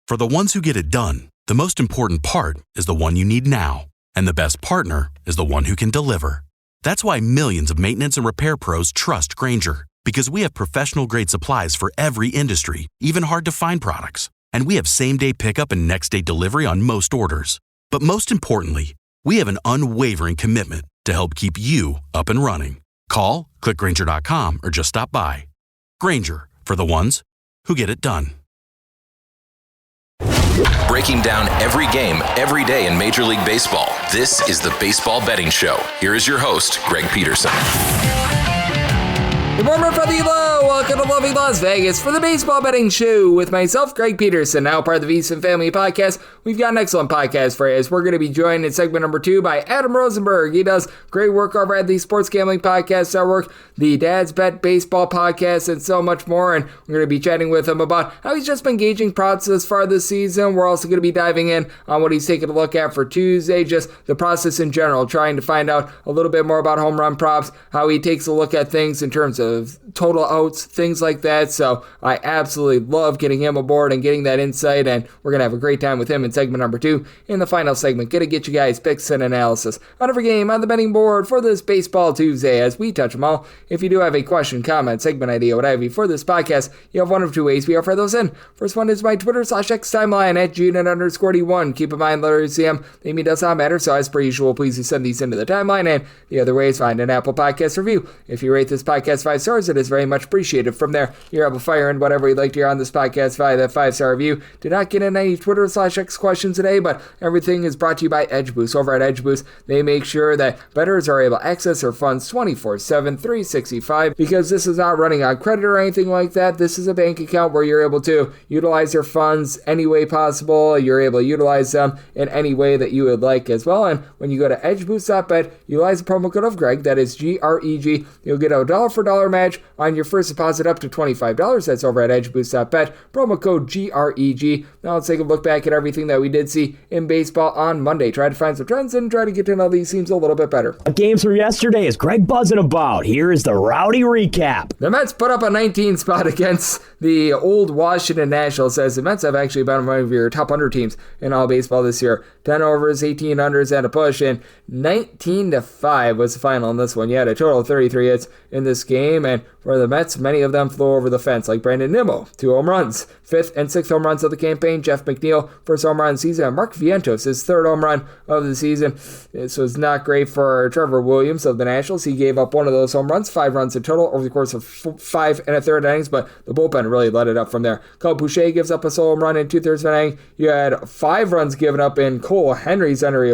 For the ones who get it done, the most important part is the one you need now. And the best partner is the one who can deliver. That's why millions of maintenance and repair pros trust Grainger, because we have professional-grade supplies for every industry, even hard-to-find products. And we have same-day pickup and next-day delivery on most orders. But most importantly, we have an unwavering commitment to help keep you up and running. Call, click Grainger.com, or just stop by. Grainger, for the ones who get it done. Breaking down every game, every day in Major League Baseball, this is the Baseball Betting Show. Here is your host, Greg Peterson. Good morning from the low. Welcome to lovely Las Vegas for the Baseball Betting Show with myself, Greg Peterson, now part of the VSiN Family Podcast. We've got an excellent podcast for you as we're going to be joined in segment number 2 by Adam Rosenberg. He does great work over at the Sports Gambling Podcast Network, the Dad's Bet Baseball Podcast, and so much more. And we're going to be chatting with him about how he's just been gauging props this far this season. We're also going to be diving in on what he's taking a look at for Tuesday, just the process in general, trying to find out a little bit more about home run props, how he takes a look at things in terms of total outs, things like that. So I absolutely love getting him aboard and getting that insight, and we're going to have a great time with him in segment number 2. In the final segment, going to get you guys picks and analysis on every game on the betting board for this Baseball Tuesday as we touch them all. If you do have a question, comment, segment idea, what have you for this podcast, you have one of two ways we offer those in. First one is my Twitter/X timeline at Junit_D1. Keep in mind, letters CM, the email does not matter, so as per usual, please do send these into the timeline. And the other way is find an Apple Podcast review. If you rate this podcast 5 stars, it is very much appreciated. From there, you're able to fire in whatever you'd like to hear on this podcast via that 5-star review. Did not get in any Twitter/X questions today, but everything is brought to you by Edge Boost. Over at Edge Boost, they make sure that bettors are able to access their funds 24/7, 365, because this is not running on credit or anything like that. This is a bank account where you're able to utilize your funds any way possible. You're able to utilize them in any way that you would like as well. And when you go to edgeboost.bet, utilize the promo code of Greg, that is GREG. You'll get a $1 match on your first deposit up to $25. That's over at edgeboost.bet. Promo code GREG. Now let's take a look back at everything that we did see in baseball on Monday. Try to find some trends and try to get to know these teams a little bit better. Games from yesterday is Greg buzzing about. Here is the rowdy recap. The Mets put up a 19 spot against the old Washington Nationals, as the Mets have actually been one of your top 100 teams in all baseball this year. 10 overs, 18 unders, and a push, and 19-5 was the final in this one. You had a total of 33 hits in this game, and for the Mets, many of them flew over the fence, like Brandon Nimmo, 2 home runs. 5th and 6th home runs of the campaign. Jeff McNeil, first home run of the season. And Mark Vientos, his 3rd home run of the season. This was not great for Trevor Williams of the Nationals. He gave up one of those home runs, 5 runs in total over the course of 5 1/3 innings, but the bullpen really let it up from there. Kyle Boucher gives up a solo home run in 2/3 of an inning. You had 5 runs given up in Cole Henry's inning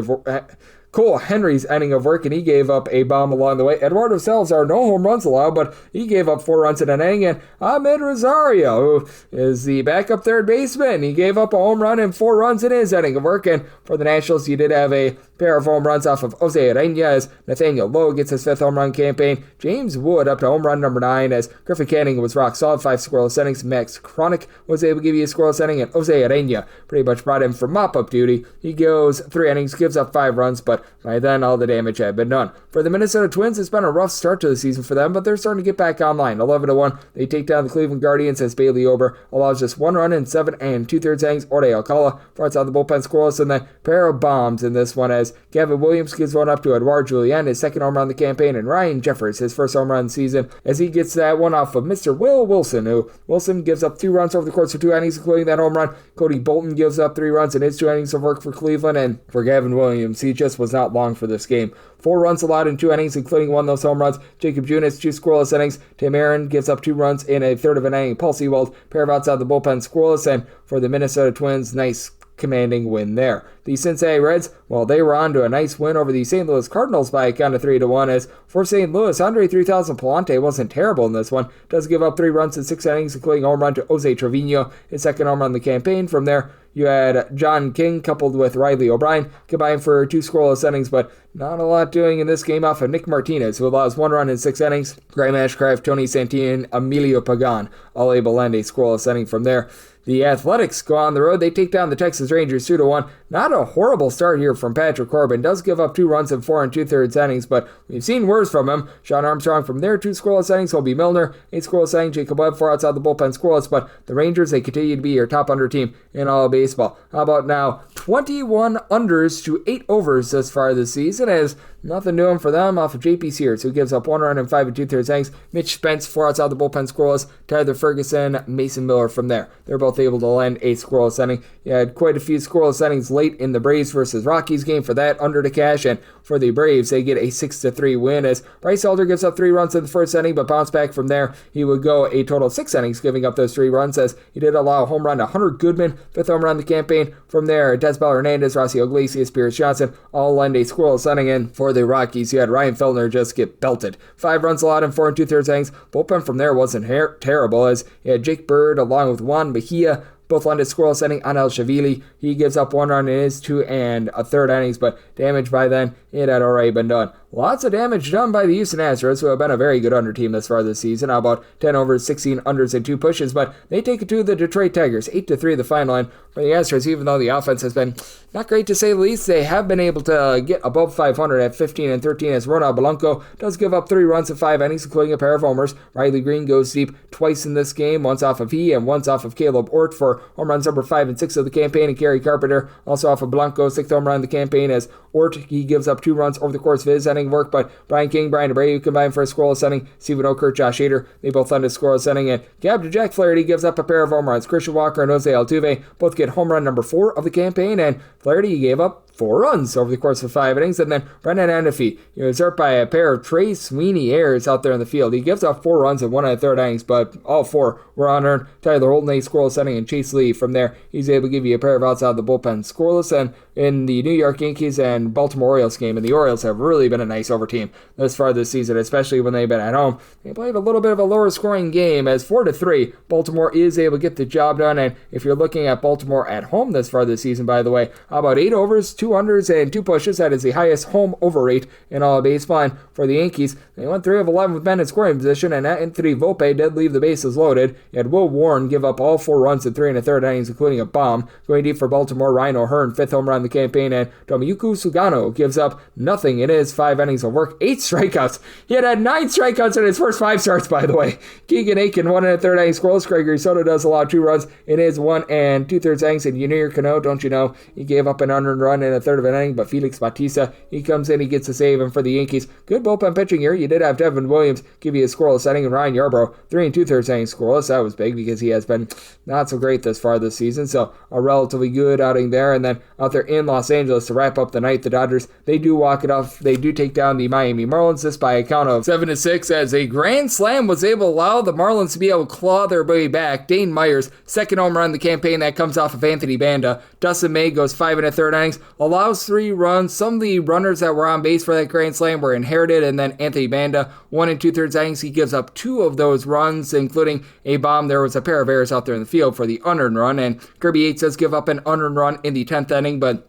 of work, and he gave up a bomb along the way. Eduardo Salazar, no home runs allowed, but he gave up 4 runs in an inning. And Ahmed Rosario, who is the backup third baseman, he gave up a home run and 4 runs in his inning of work. And for the Nationals, you did have a pair of home runs off of Jose Urena as Nathaniel Lowe gets his 5th home run campaign. James Wood up to home run number 9 as Griffin Canning was rock solid, 5 scoreless innings. Max Chronic was able to give you a scoreless inning, and Jose Urena pretty much brought him for mop-up duty. He goes 3 innings, gives up 5 runs, but by then all the damage had been done. For the Minnesota Twins, it's been a rough start to the season for them, but they're starting to get back online. 11-1, they take down the Cleveland Guardians as Bailey Ober allows just 1 run in 7 2/3 innings. Orde Alcala farts out the bullpen scoreless, and then pair of bombs in this one as Gavin Williams gives one up to Edouard Julien, his 2nd home run of the campaign, and Ryan Jeffers, his 1st home run of the season, as he gets that one off of Mr. Will Wilson, who Wilson gives up 2 runs over the course of 2 innings, including that home run. Cody Bolton gives up 3 runs in his 2 innings of work for Cleveland, and for Gavin Williams, he just was not long for this game. 4 runs allowed in 2 innings, including 1 of those home runs. Jacob Junis, 2 scoreless innings. Tim Aaron gives up 2 runs in a 1/3 of an inning. Paul Sewald, pair of outside the bullpen scoreless, and for the Minnesota Twins, nice commanding win there. The Cincinnati Reds, well, they were on to a nice win over the St. Louis Cardinals by a count of 3-1, as for St. Louis, Andre 3000 Palante wasn't terrible in this one. Does give up 3 runs in 6 innings, including a home run to Jose Trevino, his 2nd home run in the campaign. From there, you had John King coupled with Riley O'Brien combined for 2 scoreless innings, but not a lot doing in this game off of Nick Martinez, who allows 1 run in 6 innings. Graham Ashcraft, Tony Santillan, Emilio Pagan all able to land a scoreless inning from there. The Athletics go on the road. They take down the Texas Rangers 2-1. Not a horrible start here from Patrick Corbin. Does give up 2 runs in 4 2/3 innings, but we've seen worse from him. Sean Armstrong from there, 2 scoreless innings. Colby Milner, 8 scoreless innings. Jacob Webb, 4 outside the bullpen scoreless, but the Rangers, they continue to be your top under team in all of baseball. How about now? 21 unders to 8 overs thus far this season, as nothing doing for them off of JP Sears, who gives up 1 run in 5 2/3 innings. Mitch Spence, 4 outside the bullpen scoreless. Tyler Ferguson, Mason Miller from there. They're both able to land a scoreless inning. You had quite a few scoreless innings late in the Braves versus Rockies game for that under to cash, and for the Braves, they get a 6-3 win as Bryce Elder gives up 3 runs in the first inning, but bounced back from there. He would go a total of 6 innings, giving up those 3 runs as he did allow a home run to Hunter Goodman, 5th home run of the campaign. From there, Desbel Hernandez, Rossio Iglesias, Pierce Johnson all lend a scoreless inning, and for the Rockies, you had Ryan Feltner just get belted. 5 runs allowed in 4 2/3 innings. Bullpen from there wasn't terrible as you had Jake Bird along with Juan Mejia, both landed scoreless inning. Anel Shavili, he gives up 1 run in his 2 1/3 innings, but damage by then, it had already been done. Lots of damage done by the Houston Astros, who have been a very good under team thus far this season. How about 10 overs, 16 unders, and 2 pushes, but they take it to the Detroit Tigers, 8-3 the final line for the Astros. Even though the offense has been not great to say the least, they have been able to get above 500 at 15-13 as Ronald Blanco does give up 3 runs in 5 innings, including a pair of homers. Riley Green goes deep twice in this game, once off of he and once off of Caleb Ort for home runs number 5 and 6 of the campaign, and Gary Carpenter also off of Blanco, 6th home run of the campaign as Ort, he gives up 2 runs over the course of his inning work, but Brian King, Brian Abreu combined for a scoreless inning. Stephen Okert, Josh Hader, they both ended scoreless inning, and Gab to Jack Flaherty gives up a pair of home runs. Christian Walker and Jose Altuve both get home run number 4 of the campaign, and Flaherty gave up 4 runs over the course of 5 innings, and then Brendan Anafee, he was hurt by a pair of Trey Sweeney errors out there in the field. He gives up 4 runs in 1 1/3 innings, but all 4 were unearned. Tyler Holden, a scoreless inning, and Chase Lee from there, he's able to give you a pair of outs out of the bullpen scoreless. And in the New York Yankees and Baltimore Orioles game, and the Orioles have really been a nice over team thus far this season, especially when they've been at home. They played a little bit of a lower scoring game as 4-3, Baltimore is able to get the job done. And if you're looking at Baltimore at home thus far this season, by the way, how about 8 overs, 2 unders, and 2 pushes? That is the highest home over rate in all of baseball. And for the Yankees, they went 3 of 11 with men in scoring position, and Anthony Volpe did leave the bases loaded. You had Will Warren give up all 4 runs in 3 1/3 innings, including a bomb. Going deep for Baltimore, Ryan O'Hearn, 5th home run of the campaign, and Tomoyuki Sugano gives up nothing in his 5 innings of work, 8 strikeouts. He had 9 strikeouts in his first 5 starts, by the way. Keegan Aiken, 1 1/3 innings scoreless. Gregory Soto does allow 2 runs in his 1 2/3 innings, and Yunier Cano, don't you know, he gave up an unearned run in a 1/3 of an inning, but Felix Bautista, he comes in, he gets a save, and for the Yankees, good bullpen pitching here. You did have Devin Williams give you a scoreless inning, and Ryan Yarbrough, 3 2/3 innings scoreless. That was big because he has been not so great this far this season, so a relatively good outing there. And then out there in Los Angeles to wrap up the night, the Dodgers, they do walk it off. They do take down the Miami Marlins, this by a count of 7-6, as a grand slam was able to allow the Marlins to be able to claw their way back. Dane Myers, 2nd home run in the campaign, that comes off of Anthony Banda. Dustin May goes 5 1/3 innings, allows 3 runs. Some of the runners that were on base for that grand slam were inherited, and then Anthony Banda, 1 2/3 innings, he gives up 2 of those runs, including a bomb. There was a pair of errors out there in the field for the unearned run, and Kirby Yates does give up an unearned run in the 10th inning, but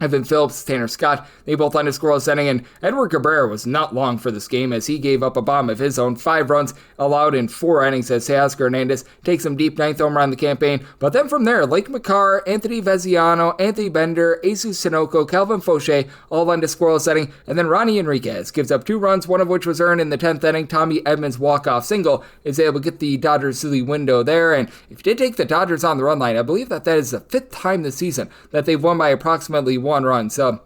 Evan Phillips, Tanner Scott, they both landed scoreless inning, and Edward Cabrera was not long for this game as he gave up a bomb of his own. 5 runs allowed in 4 innings as Teoscar Hernandez takes him deep, 9th home run in the campaign. But then from there, Lake McCarr, Anthony Veziano, Anthony Bender, Jesus Sunoco, Calvin Fauché all landed scoreless inning, and then Ronnie Enriquez gives up 2 runs, one of which was earned in the 10th inning. Tommy Edmonds' walk-off single is able to get the Dodgers to the window there, and if you did take the Dodgers on the run line, I believe that is the 5th time this season that they've won by approximately 1 run. So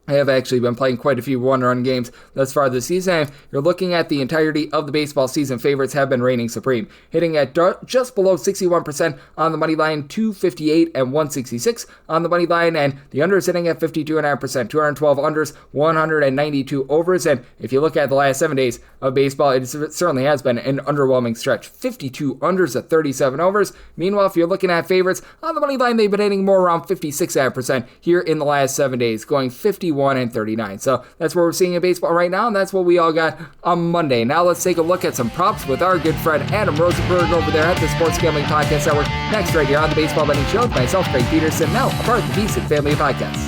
I have actually been playing quite a few one-run games thus far this season. If you're looking at the entirety of the baseball season, favorites have been reigning supreme, hitting at just below 61% on the money line, 258 and 166 on the money line, and the under is hitting at 52.5%, 212 unders, 192 overs. And if you look at the last 7 days of baseball, it certainly has been an underwhelming stretch, 52 unders at 37 overs. Meanwhile, if you're looking at favorites on the money line, they've been hitting more around 56% here in the last 7 days, going 51 and 39. So that's what we're seeing in baseball right now, and that's what we all got on Monday. Now let's take a look at some props with our good friend Adam Rosenberg over there at the Sports Gambling Podcast Network. Next, right here on the Baseball Betting Show with myself, Greg Peterson, now a part of the Beast and Family Podcast.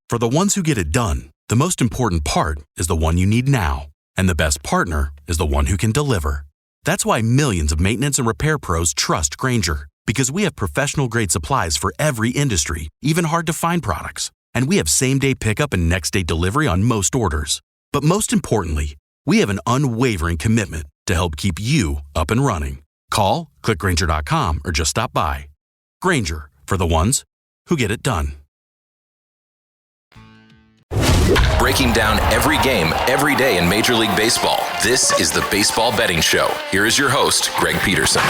For the ones who get it done, the most important part is the one you need now. And the best partner is the one who can deliver. That's why millions of maintenance and repair pros trust Grainger, because we have professional-grade supplies for every industry, even hard-to-find products. And we have same-day pickup and next-day delivery on most orders. But most importantly, we have an unwavering commitment to help keep you up and running. Call, click Grainger.com, or just stop by. Grainger, for the ones who get it done. Breaking down every game, every day in Major League Baseball, this is the Baseball Betting Show. Here is your host, Greg Peterson.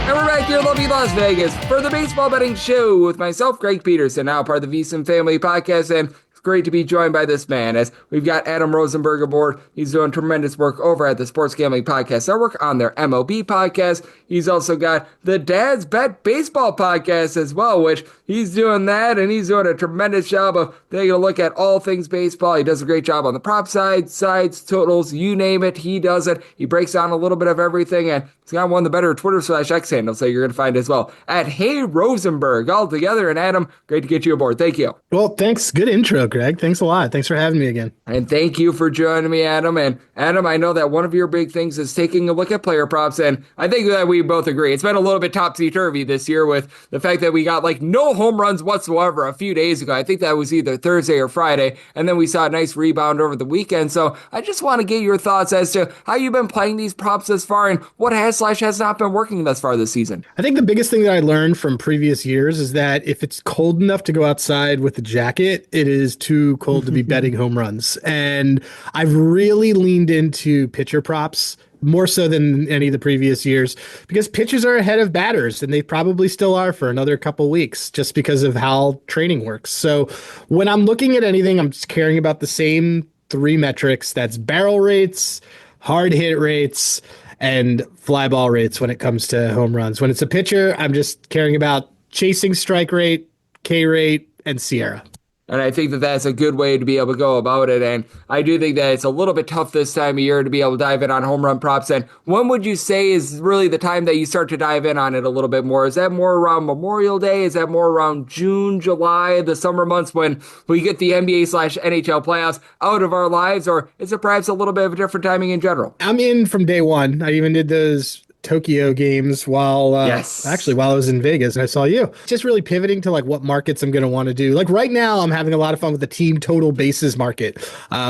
And we're back here in lovely Las Vegas for the Baseball Betting Show with myself, Greg Peterson, now part of the VSiN Family Podcast, and great to be joined by this man, as we've got Adam Rosenberg aboard. He's doing tremendous work over at the Sports Gambling Podcast Network on their MLB podcast. He's also got the Dad's Bet Baseball podcast as well, which he's doing that, and he's doing a tremendous job of taking a look at all things baseball. He does a great job on the prop side, sides, totals, you name it, he does it. He breaks down a little bit of everything, and he's got one of the better Twitter/X handles that you're going to find as well at Hey Rosenberg all together. And Adam, great to get you aboard. Thank you. Well, thanks. Good intro, Greg. Thanks a lot. Thanks for having me again. And thank you for joining me, Adam. And Adam, I know that one of your big things is taking a look at player props, and I think that we both agree. It's been a little bit topsy-turvy this year with the fact that we got like no home runs whatsoever a few days ago. I think that was either Thursday or Friday, and then we saw a nice rebound over the weekend. So I just want to get your thoughts as to how you've been playing these props thus far and what has not been working thus far this season. I think the biggest thing that I learned from previous years is that if it's cold enough to go outside with a jacket, it is too cold to be betting home runs. And I've really leaned into pitcher props more so than any of the previous years, because pitchers are ahead of batters, and they probably still are for another couple weeks just because of how training works. So when I'm looking at anything, I'm just caring about the same three metrics. That's barrel rates, hard hit rates, and fly ball rates when it comes to home runs. When it's a pitcher, I'm just caring about chasing strike rate, K rate, and Sierra. And I think that that's a good way to be able to go about it. And I do think that it's a little bit tough this time of year to be able to dive in on home run props. And when would you say is really the time that you start to dive in on it a little bit more? Is that more around Memorial Day? Is that more around June, July, the summer months when we get the NBA/NHL playoffs out of our lives? Or is it perhaps a little bit of a different timing in general? I'm in from day one. I even did those Tokyo games while I was in Vegas, and I saw you. Just really pivoting to like what markets I'm going to want to do. Like right now, I'm having a lot of fun with the team total bases market,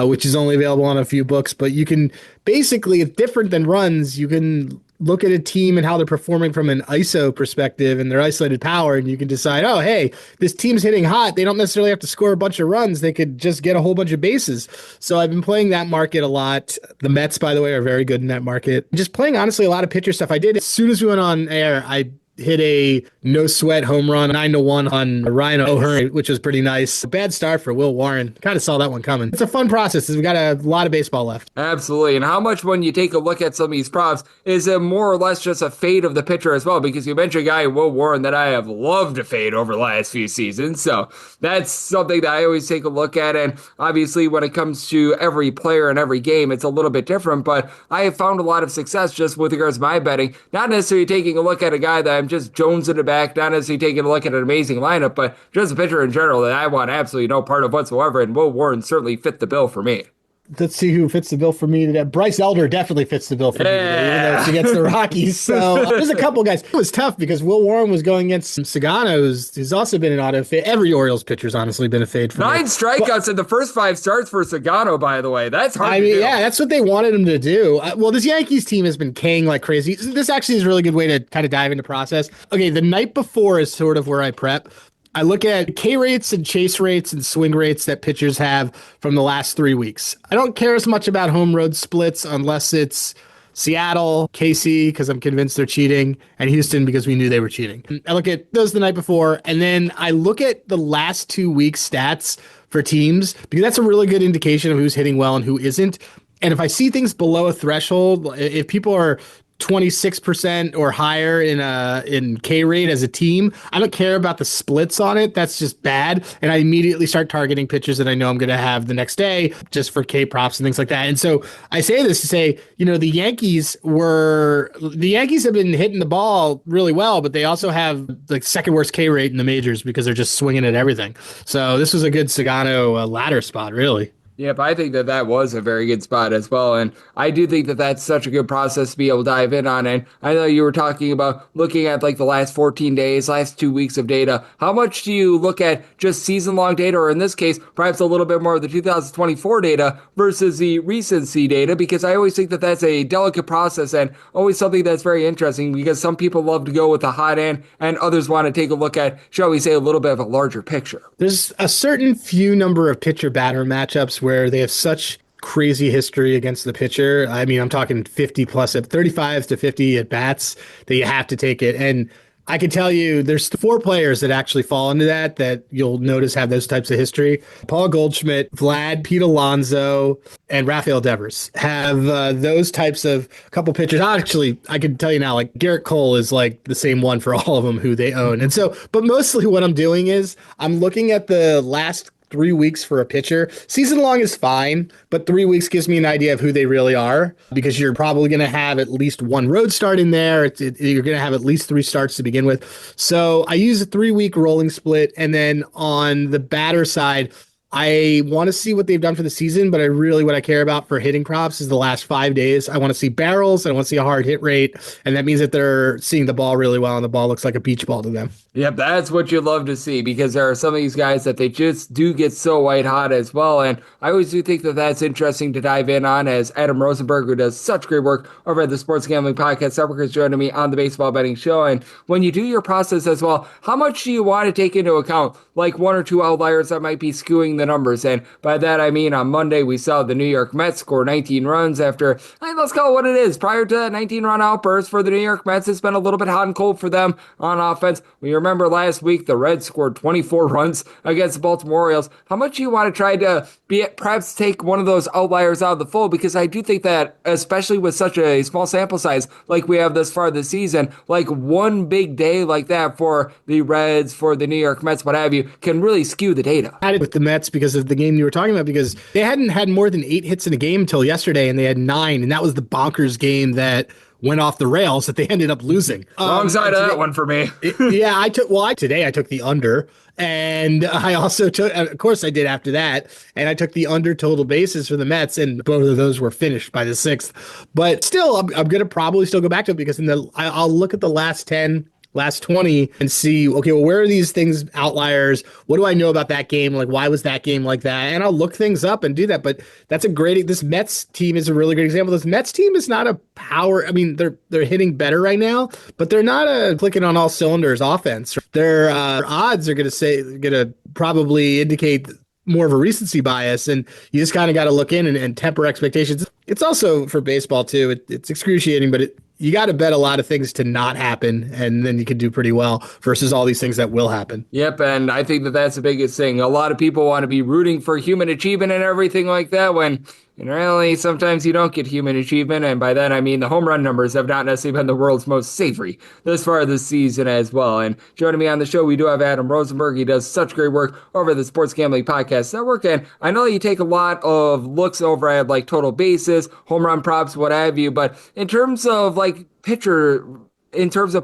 which is only available on a few books, but you can basically, it's different than runs. You can look at a team and how they're performing from an ISO perspective and their isolated power, and you can decide, oh, hey, this team's hitting hot. They don't necessarily have to score a bunch of runs. They could just get a whole bunch of bases. So I've been playing that market a lot. The Mets, by the way, are very good in that market. Just playing, honestly, a lot of pitcher stuff. I did, as soon as we went on air, I hit a no sweat home run 9-1 on Ryan O'Hearn, which was pretty nice. A bad start for Will Warren. Kind of saw that one coming. It's a fun process. We've got a lot of baseball left. Absolutely. And how much, when you take a look at some of these props, is it more or less just a fade of the pitcher as well? Because you mentioned a guy, Will Warren, that I have loved to fade over the last few seasons. So that's something that I always take a look at. And obviously, when it comes to every player and every game, it's a little bit different. But I have found a lot of success just with regards to my betting, not necessarily taking a look at a guy that I'm just jonesing it back, not necessarily taking a look at an amazing lineup, but just a pitcher in general that I want absolutely no part of whatsoever. And Will Warren certainly fit the bill for me. Let's see who fits the bill for me today. Bryce Elder definitely fits the bill for me today, even though it's against the Rockies. So there's a couple guys. It was tough because Will Warren was going against Sagano, who's also been an auto fade. Every Orioles pitcher's honestly been a fade for 9 strikeouts in the first 5 starts for Sagano, by the way. That's hard to do. Yeah, that's what they wanted him to do. Well, this Yankees team has been K-ing like crazy. This actually is a really good way to kind of dive into process. Okay, the night before is sort of where I prep. I look at K rates and chase rates and swing rates that pitchers have from the last 3 weeks. I don't care as much about home road splits unless it's Seattle, KC, because I'm convinced they're cheating, and Houston because we knew they were cheating. I look at those the night before, and then I look at the last 2 weeks stats for teams, because that's a really good indication of who's hitting well and who isn't. And if I see things below a threshold, if people are 26% or higher in K rate as a team, I don't care about the splits on it. That's just bad. And I immediately start targeting pitchers that I know I'm going to have the next day just for K props and things like that. And so I say this to say, the Yankees have been hitting the ball really well, but they also have the second worst K rate in the majors because they're just swinging at everything. So this was a good Sagano ladder spot, really. Yep, I think that that was a very good spot as well. And I do think that that's such a good process to be able to dive in on. And I know you were talking about looking at like the last 14 days, last 2 weeks of data. How much do you look at just season long data, or in this case, perhaps a little bit more of the 2024 data versus the recency data? Because I always think that that's a delicate process and always something that's very interesting, because some people love to go with the hot end and others want to take a look at, shall we say, a little bit of a larger picture. There's a certain few number of pitcher-batter matchups where they have such crazy history against the pitcher. I mean, I'm talking 50 plus at 35 to 50 at bats that you have to take it. And I can tell you there's 4 players that actually fall into that you'll notice have those types of history. Paul Goldschmidt, Vlad, Pete Alonso, and Rafael Devers have those types of couple pitchers. Actually, I can tell you now, like Garrett Cole is like the same one for all of them who they own. And so, but mostly what I'm doing is I'm looking at the last 3 weeks for a pitcher. Season long is fine, but 3 weeks gives me an idea of who they really are, because you're probably going to have at least one road start in there. You're going to have at least 3 starts to begin with. So I use a 3-week rolling split. And then on the batter side, I want to see what they've done for the season, but what I care about for hitting props is the last 5 days. I want to see barrels. I want to see a hard hit rate. And that means that they're seeing the ball really well, and the ball looks like a beach ball to them. Yep, that's what you love to see, because there are some of these guys that they just do get so white hot as well. And I always do think that that's interesting to dive in on, as Adam Rosenberg, who does such great work over at the Sports Gambling Podcast Network, is joining me on the Baseball Betting Show. And when you do your process as well, how much do you want to take into account like 1 or 2 outliers that might be skewing the numbers? And by that, I mean on Monday, we saw the New York Mets score 19 runs after, let's call it what it is. Prior to that 19-run outburst for the New York Mets, it's been a little bit hot and cold for them on offense. We remember last week, the Reds scored 24 runs against the Baltimore Orioles. How much do you want to try to perhaps take one of those outliers out of the fold? Because I do think that, especially with such a small sample size like we have thus far this season, like one big day like that for the Reds, for the New York Mets, what have you, can really skew the data. I had it with the Mets because of the game you were talking about, because they hadn't had more than 8 hits in a game until yesterday, and they had 9, and that was the bonkers game that went off the rails that they ended up losing. Wrong side of that one for me. Yeah, today I took the under, and I also took, of course I did after that, and I took the under total bases for the Mets, and both of those were finished by the 6th. But still, I'm going to probably still go back to it, because I'll look at the last 10, last 20 and see, okay, well, where are these things outliers? What do I know about that game? Like, why was that game like that? And I'll look things up and do that. But this Mets team is a really good example. This Mets team is not a power. I mean, they're hitting better right now, but they're not a clicking on all cylinders offense. Their odds are going to probably indicate more of a recency bias, and you just kind of got to look in and temper expectations. It's also for baseball too. It's excruciating, but you got to bet a lot of things to not happen, and then you can do pretty well versus all these things that will happen. Yep, and I think that that's the biggest thing. A lot of people want to be rooting for human achievement and everything like that, when really sometimes you don't get human achievement, and by that I mean the home run numbers have not necessarily been the world's most savory this far this season as well. And joining me on the show, we do have Adam Rosenberg. He does such great work over the Sports Gambling Podcast Network, and I know you take a lot of looks over at like total bases, home run props, what have you, but in terms of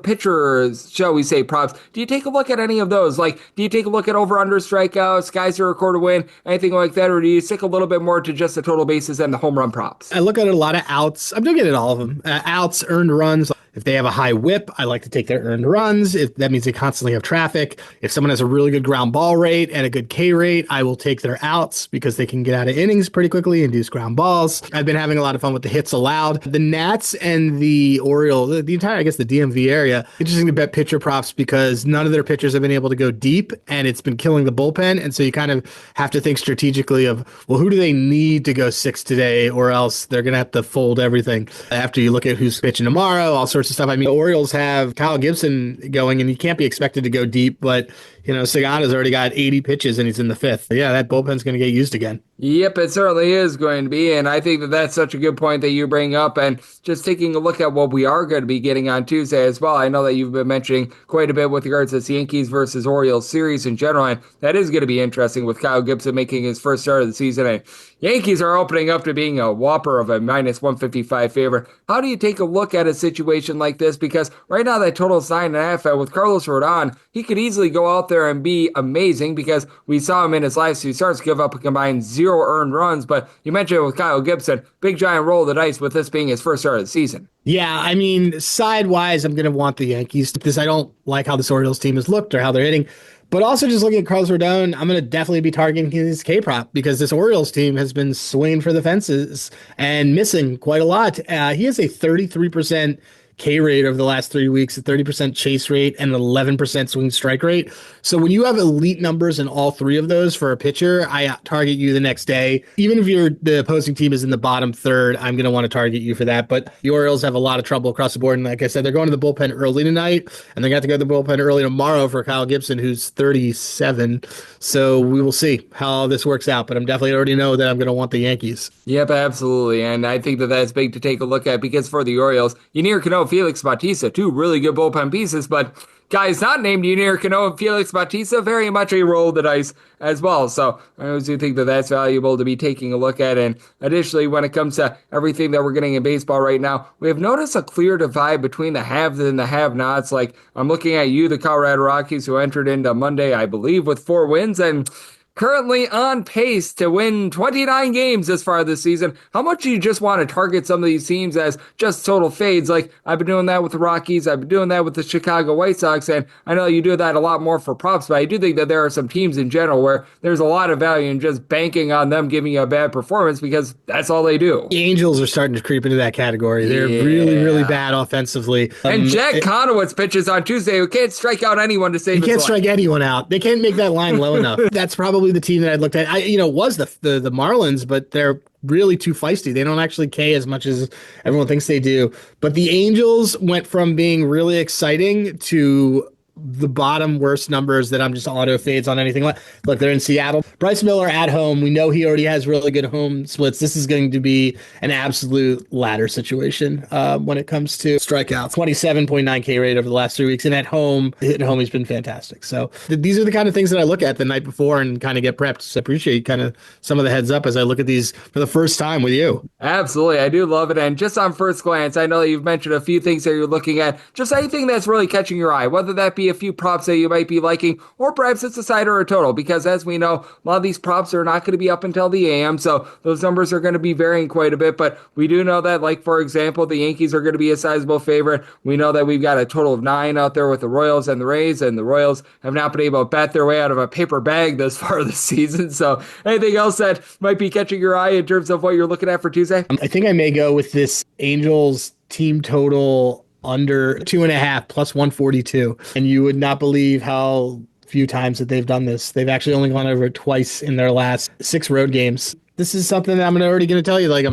pitchers, shall we say, props, do you take a look at any of those? Like, do you take a look at over-under strikeouts, guys who record a win, anything like that, or do you stick a little bit more to just the total bases and the home run props? I look at a lot of outs. I'm looking at all of them. Outs, earned runs. If they have a high whip, I like to take their earned runs. If that means they constantly have traffic. If someone has a really good ground ball rate and a good K rate, I will take their outs, because they can get out of innings pretty quickly and induce ground balls. I've been having a lot of fun with the hits allowed. The Nats and the Orioles, the entire, I guess, the DMV area, interesting to bet pitcher props, because none of their pitchers have been able to go deep, and it's been killing the bullpen. And so you kind of have to think strategically of, well, who do they need to go 6 today, or else they're going to have to fold everything after you look at who's pitching tomorrow, all sorts of stuff. I mean, the Orioles have Kyle Gibson going, and he can't be expected to go deep, but Sagana's already got 80 pitches and he's in the 5th. Yeah, that bullpen's going to get used again. Yep, it certainly is going to be, and I think that that's such a good point that you bring up, and just taking a look at what we are going to be getting on Tuesday as well. I know that you've been mentioning quite a bit with regards to this Yankees versus Orioles series in general, and that is going to be interesting with Kyle Gibson making his first start of the season, and Yankees are opening up to being a whopper of a minus 155 favorite. How do you take a look at a situation situation like this, because right now that total is 9.5, with Carlos Rodon, he could easily go out there and be amazing, because we saw him in his last 2 starts give up a combined 0 earned runs. But you mentioned it with Kyle Gibson, big giant roll of the dice with this being his first start of the season. Yeah, I mean, side-wise, I'm going to want the Yankees because I don't like how this Orioles team has looked or how they're hitting. But also just looking at Carlos Rodon, I'm going to definitely be targeting his K-prop because this Orioles team has been swinging for the fences and missing quite a lot. He has a 33% K rate over the last 3 weeks, a 30% chase rate, and an 11% swing strike rate. So when you have elite numbers in all 3 of those for a pitcher, I target you the next day. Even if the opposing team is in the bottom third, I'm going to want to target you for that. But the Orioles have a lot of trouble across the board. And like I said, they're going to the bullpen early tonight, and they're going to have to go to the bullpen early tomorrow for Kyle Gibson, who's 37. So we will see how this works out. But I'm definitely already know that I'm going to want the Yankees. Yep, absolutely. And I think that that's big to take a look at, because for the Orioles, Ynier Cano, Felix Bautista, 2 really good bullpen pieces, but guys not named Ynier Cano and Felix Bautista, very much a roll of the dice as well. So I always do think that that's valuable to be taking a look at. And additionally, when it comes to everything that we're getting in baseball right now, we have noticed a clear divide between the haves and the have-nots. Like, I'm looking at you, the Colorado Rockies, who entered into Monday, I believe, with 4 wins, and currently on pace to win 29 games this far this season. How much do you just want to target some of these teams as just total fades? Like, I've been doing that with the Rockies, I've been doing that with the Chicago White Sox, and I know you do that a lot more for props, but I do think that there are some teams in general where there's a lot of value in just banking on them giving you a bad performance, because that's all they do. The Angels are starting to creep into that category. They're really, really bad offensively. And Jack Conowitz pitches on Tuesday, who can't strike out anyone to save his life. He can't strike anyone out. They can't make that line low enough. That's probably the team that I looked at. Was the Marlins, but they're really too feisty. They don't actually K as much as everyone thinks they do. But the Angels went from being really exciting to the bottom worst numbers that I'm just auto fades on anything. Look, they're in Seattle. Bryce Miller at home. We know he already has really good home splits. This is going to be an absolute ladder situation when it comes to strikeouts. 27.9 K rate over the last 3 weeks. And at home, he's been fantastic. So these are the kind of things that I look at the night before and kind of get prepped. So I appreciate kind of some of the heads up as I look at these for the first time with you. Absolutely. I do love it. And just on first glance, I know that you've mentioned a few things that you're looking at. Just anything that's really catching your eye, whether that be a few props that you might be liking, or perhaps it's a side or a total, because as we know, a lot of these props are not going to be up until the AM, so those numbers are going to be varying quite a bit. But we do know that, like, for example, the Yankees are going to be a sizable favorite. We know that we've got a total of 9 out there with the Royals and the Rays, and the Royals have not been able to bat their way out of a paper bag this far this season. So anything else that might be catching your eye in terms of what you're looking at for Tuesday? I think I may go with this Angels team total under 2.5 plus 142. And you would not believe how few times that they've done this. They've actually only gone over it twice in their last 6 road games. This is something that I'm already going to tell you. Like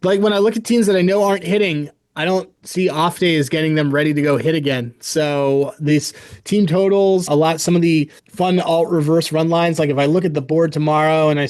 when I look at teams that I know aren't hitting, I don't see off days getting them ready to go hit again. So these team totals, some of the fun alt reverse run lines. Like if I look at the board tomorrow and I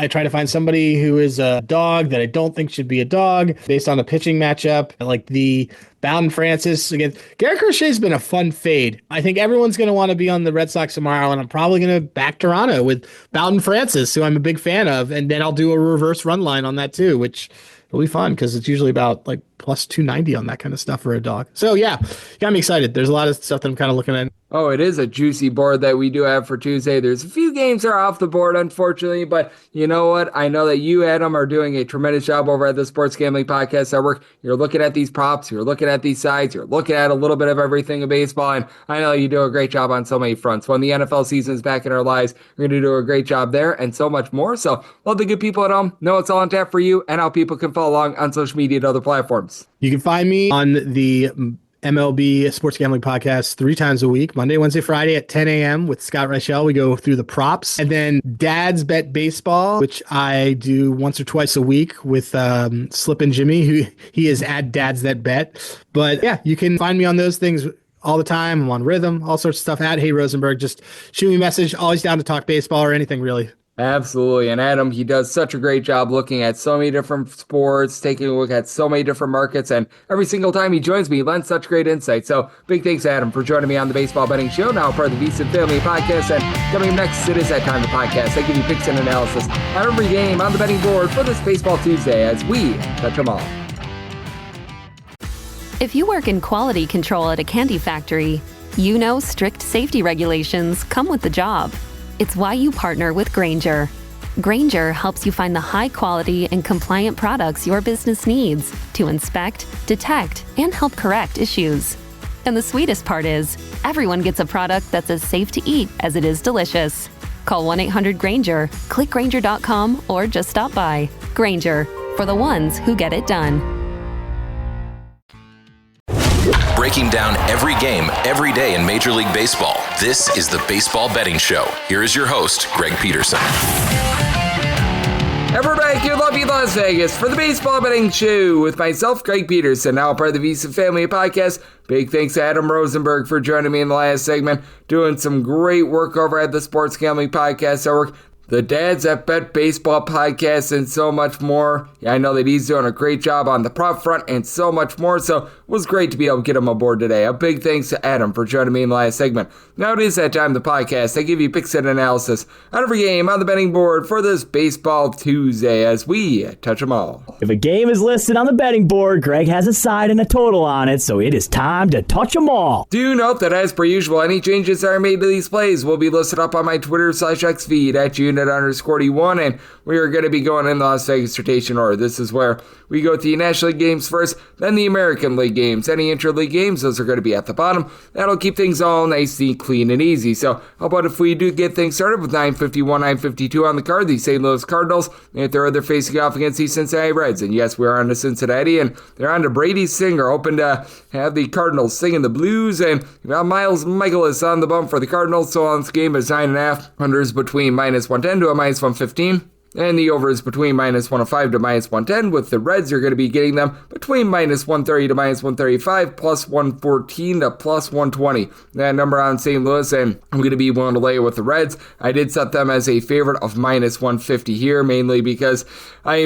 try to find somebody who is a dog that I don't think should be a dog based on a pitching matchup, like the Bowden Francis again. Garrett Crochet's been a fun fade. I think everyone's going to want to be on the Red Sox tomorrow, and I'm probably going to back Toronto with Bowden Francis, who I'm a big fan of, and then I'll do a reverse run line on that too, which will be fun because it's usually about like plus 290 on that kind of stuff for a dog. So yeah, got me excited. There's a lot of stuff that I'm kind of looking at. Oh, it is a juicy board that we do have for Tuesday. There's a few games that are off the board, unfortunately, but you know what? I know that you, Adam, are doing a tremendous job over at the Sports Gambling Podcast Network. You're looking at these props, you're looking at these sides, you're looking at a little bit of everything in baseball, and I know you do a great job on so many fronts. When the NFL season is back in our lives, you're going to do a great job there and so much more. So love the good people at home. Know it's all on tap for you and how people can follow along on social media and other platforms. You can find me on the MLB Sports Gambling Podcast 3 times a week, Monday, Wednesday, Friday at 10 a.m. with Scott Reichel. We go through the props. And then Dad's Bet Baseball, which I do once or twice a week with Slippin' Jimmy, who he is at Dad's That Bet. But yeah, you can find me on those things all the time. I'm on Rhythm, all sorts of stuff at Hey Rosenberg. Just shoot me a message. Always down to talk baseball or anything, really. Absolutely. And Adam, he does such a great job looking at so many different sports, taking a look at so many different markets, and every single time he joins me, he lends such great insight. So big thanks, Adam, for joining me on the Baseball Betting Show, now part of the VSiN Family Podcast. And coming up next, it is that time of podcast. I give you picks and analysis on every game on the betting board for this Baseball Tuesday as we touch them all. If you work in quality control at a candy factory, you know strict safety regulations come with the job. It's why you partner with Grainger. Grainger helps you find the high-quality and compliant products your business needs to inspect, detect, and help correct issues. And the sweetest part is, everyone gets a product that's as safe to eat as it is delicious. Call 1-800-GRAINGER, click Grainger.com, or just stop by. Grainger, for the ones who get it done. Breaking down every game, every day in Major League Baseball. This is the Baseball Betting Show. Here is your host, Greg Peterson. And we're back here in lovely Las Vegas for the Baseball Betting Show with myself, Greg Peterson, now part of the VSiN Family Podcast. Big thanks to Adam Rosenberg for joining me in the last segment, doing some great work over at the Sports Gambling Podcast Network, the Dads That Bet Baseball Podcast, and so much more. Yeah, I know that he's doing a great job on the prop front and so much more, so it was great to be able to get him aboard today. A big thanks to Adam for joining me in the last segment. Now it is that time of the podcast. I give you picks and analysis on every game on the betting board for this Baseball Tuesday as we touch them all. If a game is listed on the betting board, Greg has a side and a total on it, so it is time to touch them all. Do note that as per usual, any changes that are made to these plays will be listed up on my Twitter/X feed at unit_D1, and we are going to be going in the Las Vegas rotation order. This is where we go to the National League games first, then the American League games. Any intra-league games, those are going to be at the bottom. That'll keep things all nice, neat, clean, and easy. So how about if we do get things started with 9:51, 9:52 on the card, the St. Louis Cardinals, and they're facing off against the Cincinnati Reds. And yes, we're on to Cincinnati, and they're on to Brady Singer, hoping to have the Cardinals singing the blues. And you got Miles Michaelis on the bump for the Cardinals, so on this game is 9.5. Unders between -110 to a -115. And the over is between -105 to -110, with the Reds are going to be getting them between -130 to -135, +114 to +120. That number on St. Louis, and I'm going to be willing to lay it with the Reds. I did set them as a favorite of -150 here, mainly because,